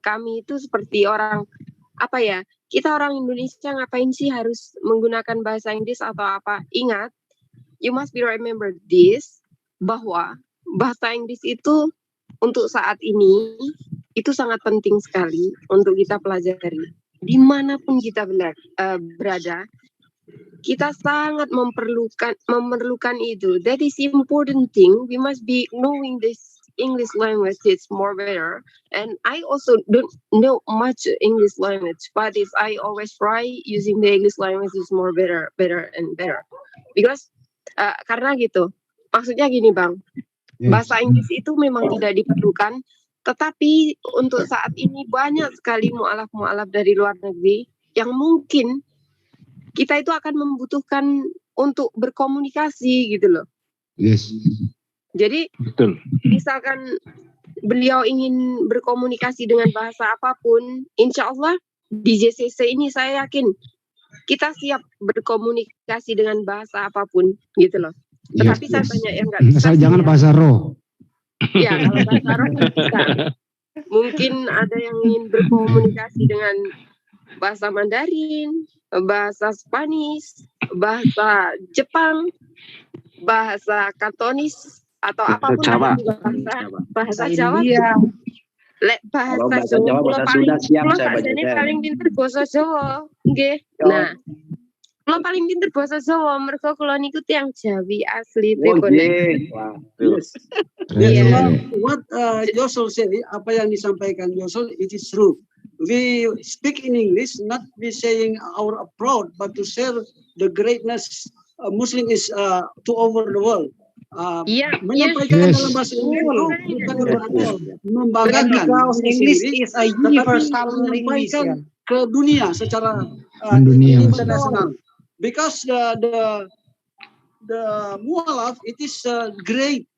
kami itu seperti orang kita orang Indonesia ngapain sih harus menggunakan bahasa Inggris atau apa. Ingat, you must be remember this, bahwa bahasa Inggris itu untuk saat ini itu sangat penting sekali untuk kita pelajari. Dimanapun kita berada, kita sangat memerlukan itu. That is important thing. We must be knowing this English language is more better. And I also don't know much English language, but I always try using the English language is more better and better. Because karena gitu. Maksudnya gini Bang, bahasa Inggris itu memang tidak diperlukan Tetapi untuk saat ini banyak sekali mu'alaf-mu'alaf dari luar negeri yang mungkin kita itu akan membutuhkan untuk berkomunikasi gitu loh. Yes. Jadi Betul. misalkan beliau ingin berkomunikasi dengan bahasa apapun, insya Allah di JCC ini saya yakin kita siap berkomunikasi dengan bahasa apapun gitu loh. Tetapi saya tanya yang nggak bisa. Asal jangan bahasa roh. Ya, kalau bahasa roh bisa. Mungkin ada yang ingin berkomunikasi dengan bahasa Mandarin, bahasa Spanish, bahasa Jepang, bahasa Kantonis, atau apapun Jawa. bahasa Jawa. Iya. Kalau Bahasa bahasa Jawa, Jawa bahasa Sunda siap saya Pak baca. Jani paling pinter bahasa Jawa. Nggih. Nah, kalau paling pinter bahasa Jawa, mereka kalau niku tiang Jawi asli pripun. Wah, Yes, what Yosol say, apa yang disampaikan Yosol, it is true. We speak in English, not be saying our abroad, but to share the greatness Muslim is to over the world. Menyampaikan dalam bahasa Inggris itu bukan berarti membanggakan English is a universal language ke dunia secara internasional. Because the mu'alaf, it is great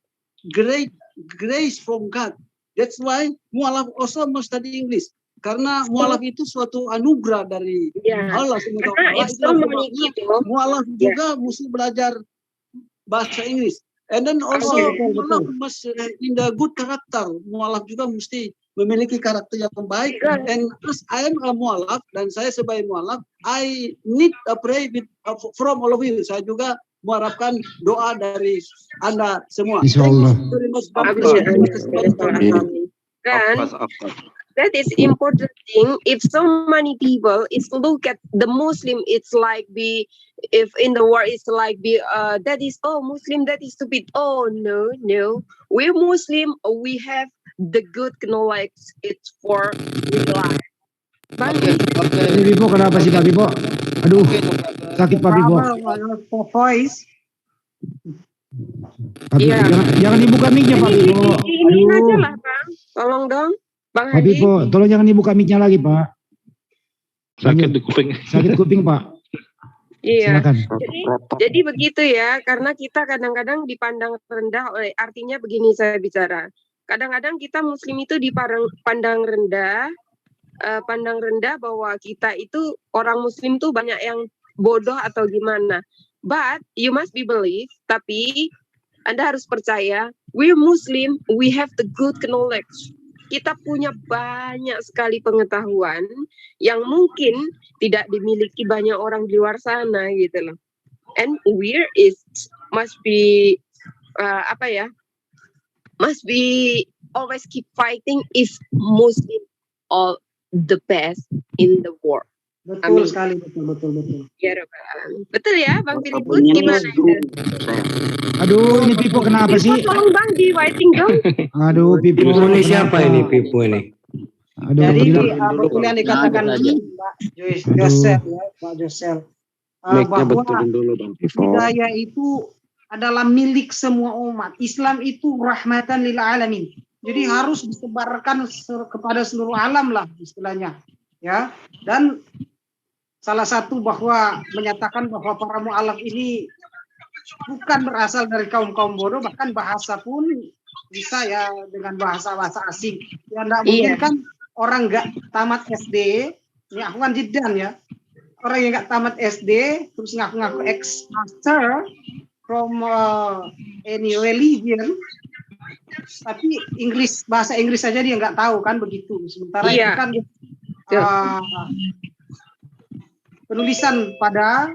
grace from God. That's why mu'alaf also must study English. Karena mu'alaf itu suatu anugerah dari Allah SWT. Mu'alaf juga mesti belajar bahasa Inggris. And then also mu'alaf must in the good character. Mu'alaf juga mesti memiliki karakter yang baik. And as I am a mu'alaf dan saya sebagai mu'alaf, I need a pray from all of you. Saya juga mengharapkan doa dari Anda semua. Insyaallah. Kan? That is important thing. If so many people is look at the Muslim, it's like if in the world it's like that is Muslim, that is stupid. Oh no, we're Muslim. We have the good knowledge. It's for real life. Bang. Ini Bipo kenapa sih Pak Bipo? Aduh, sakit Pak Bipo. Voice. Jangan dibuka mic-nya Pak Bipo. Ini aja lah Bang. Tolong dong. Bang Pak Haji. Bipo, tolong jangan dibuka mic-nya lagi Pak. Sakit di kuping. Sakit kuping Pak. Iya. Silakan. Jadi begitu ya, karena kita kadang-kadang dipandang rendah oleh, artinya begini saya bicara. Kadang-kadang kita Muslim itu dipandang rendah, bahwa kita itu orang Muslim tuh banyak yang bodoh atau gimana. But you must be believe, tapi Anda harus percaya, we're Muslim, we have the good knowledge. Kita punya banyak sekali pengetahuan yang mungkin tidak dimiliki banyak orang di luar sana gitu loh. And must be always keep fighting if Muslim all the best in the world. Betul sekali, betul. Ya Rabbal Alamin. Betul ya Bang Filipus, gimana? Aduh, ini Pipo kenapa sih? Tolong Bang di writing dong. Aduh, Pipo ini siapa ini Pipo ini? Aduh, jadi betul yang dikatakan Pak Josel ya, Pak Josel. Bahwa hidayah itu adalah milik semua umat. Islam itu rahmatan lil alamin. Jadi harus disebarkan kepada seluruh alam lah istilahnya. Ya. Dan salah satu bahwa menyatakan bahwa para mu'alaf ini bukan berasal dari kaum-kaum bodoh, bahkan bahasa pun bisa ya dengan bahasa-bahasa asing. Ya enggak mungkin kan orang enggak tamat SD, ini aku kan Jidan ya. Orang yang enggak tamat SD terus ngaku-ngaku ex-master from any religion, tapi bahasa Inggris saja dia enggak tahu kan begitu. Sementara itu kan penulisan pada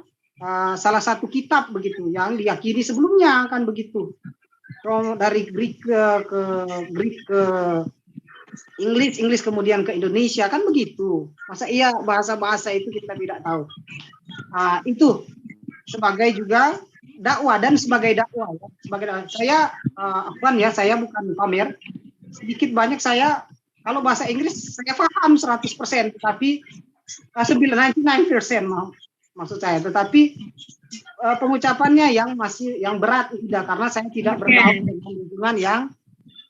salah satu kitab begitu yang diyakini sebelumnya kan begitu, dari Greek ke English kemudian ke Indonesia kan begitu. Masa iya bahasa-bahasa itu kita tidak tahu. Itu sebagai juga dakwah dan sebagai dakwah. Saya saya bukan pamer, sedikit banyak saya kalau bahasa Inggris saya paham 100%, tetapi 99% maksud saya, tetapi pengucapannya yang berat tidak, karena saya tidak bergaul dengan lingkungan yang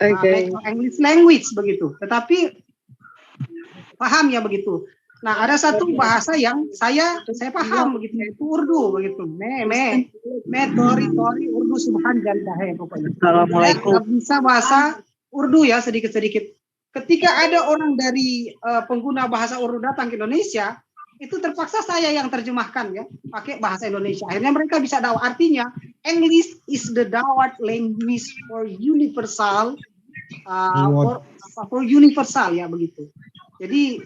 English language begitu. Tetapi paham ya begitu. Nah, ada satu bahasa yang saya paham begitu, itu Urdu begitu. Tori Urdu subhan jandahe pokoknya. Assalamualaikum. Saya bisa bahasa Urdu ya sedikit-sedikit. Ketika ada orang dari pengguna bahasa Urdu datang ke Indonesia, itu terpaksa saya yang terjemahkan ya, pakai bahasa Indonesia. Akhirnya mereka bisa dakwah. Artinya English is the dawat language for universal, for universal ya begitu. Jadi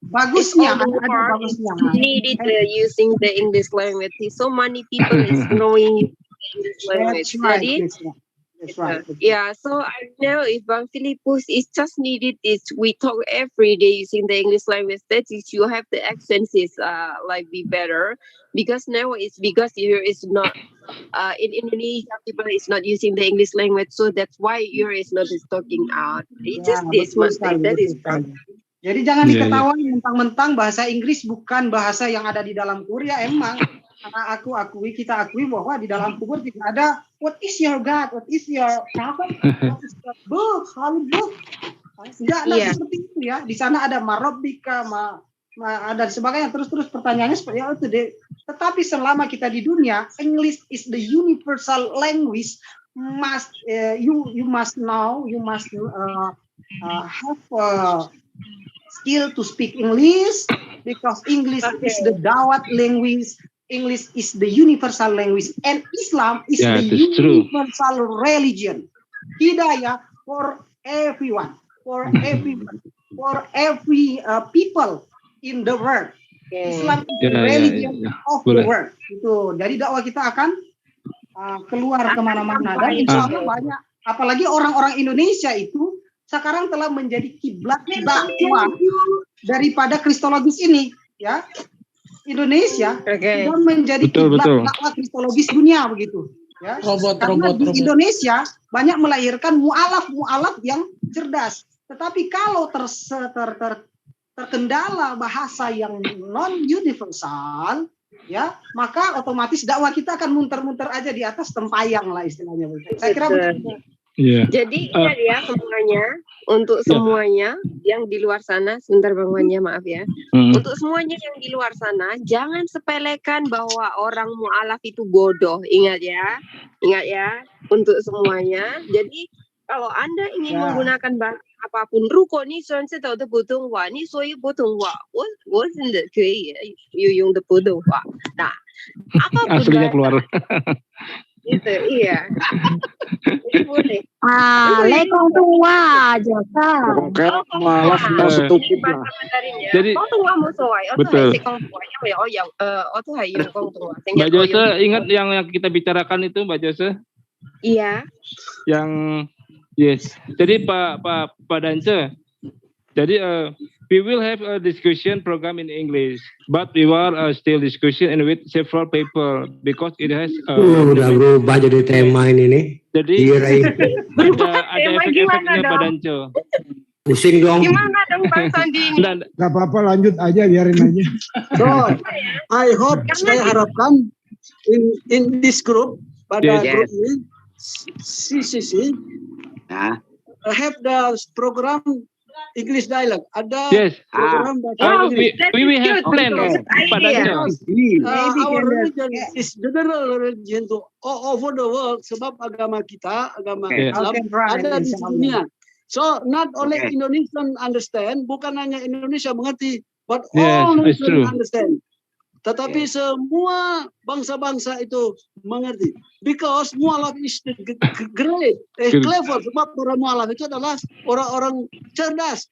bagusnya ada bagusnya. Needed using the English language. So many people is knowing English language. That's right. Yeah, so I know if Bang Filipus is just needed is we talk every day using the English language. That is, you have the accents is like be better because now it's because here is not in Indonesia people is not using the English language, so that's why here is not talking out. It's just this one thing that is problem. Jadi jangan diketahui mentang-mentang bahasa Inggris bukan bahasa yang ada di dalam Korea. Emang karena kita akui bahwa di dalam kubur tidak ada what is your God, what is your prophet, what is your book, holy book. Tidak ada seperti itu ya. Di sana ada marobika, dan sebagainya. Terus pertanyaannya seperti itu deh. Tetapi selama kita di dunia, English is the universal language. You must know, you must have skill to speak English because English is the dawat language. English is the universal language and Islam is the universal religion. Hidayah for everyone, for every people in the world. Islam is the religion of the world. Itu dari dakwah kita akan keluar kemana-mana dan insya Allah banyak. Apalagi orang-orang Indonesia itu sekarang telah menjadi kiblat dakwah daripada kristologis ini, ya. Indonesia sudah menjadi kiblat dakwah kristologis dunia begitu, ya. Karena di Indonesia banyak melahirkan mualaf yang cerdas. Tetapi kalau terkendala bahasa yang non universal, ya, maka otomatis dakwah kita akan munter-munter aja di atas tempayang lah istilahnya. Saya kira begitu. Jadi ingat ya semuanya, untuk semuanya yang di luar sana, sebentar Bang Wanya maaf ya, untuk semuanya yang di luar sana, jangan sepelekan bahwa orang mu'alaf itu bodoh, ingat ya, untuk semuanya. Jadi kalau Anda ingin menggunakan apapun, 如果你说这道的普通话，你说一普通话，我真的可以用的普通话，nah apapun aslinya keluar. Gitu, iya. Ini boleh. Lekong tua aja kan. Malah mau stupid lah. Jadi betul. Mbak Jose ingat yang kita bicarakan itu Mbak Jose? Iya. Yang Jadi Pak Dance. Jadi we will have a discussion program in English, but we are still discussion and with several people because it has. Udah berubah jadi tema ini. Jadi ada efek-efeknya Pak Dance. Pusing dong. Gimana dong Bang Sandi? Gak apa-apa, lanjut aja, biarin aja. So, I hope saya harapkan in this group pada grup ini CCC have the program English dialogue. Ada program bahasa Inggris. We will have plan. Our religion is general religion to all over the world sebab agama kita, agama Islam ada di dunia. So not only Indonesian understand, bukan hanya Indonesia mengerti, but all nations understand. Tetapi semua bangsa-bangsa itu mengerti. Because mualaf is great, clever. Sebab para mualaf itu adalah orang-orang cerdas.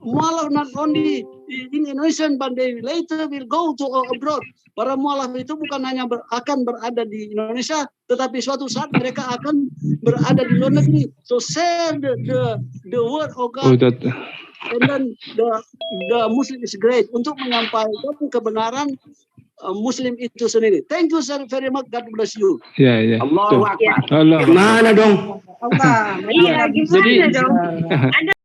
Mualaf not only in Indonesia, but they later will go to abroad. Para mualaf itu bukan hanya akan berada di Indonesia, tetapi suatu saat mereka akan berada di luar negeri. So share the word of God. And then the Muslim is great untuk menyampaikan kebenaran Muslim itu sendiri. Thank you very much. God bless you. Allahu Akbar. Mana dong? Iya, gimana dong?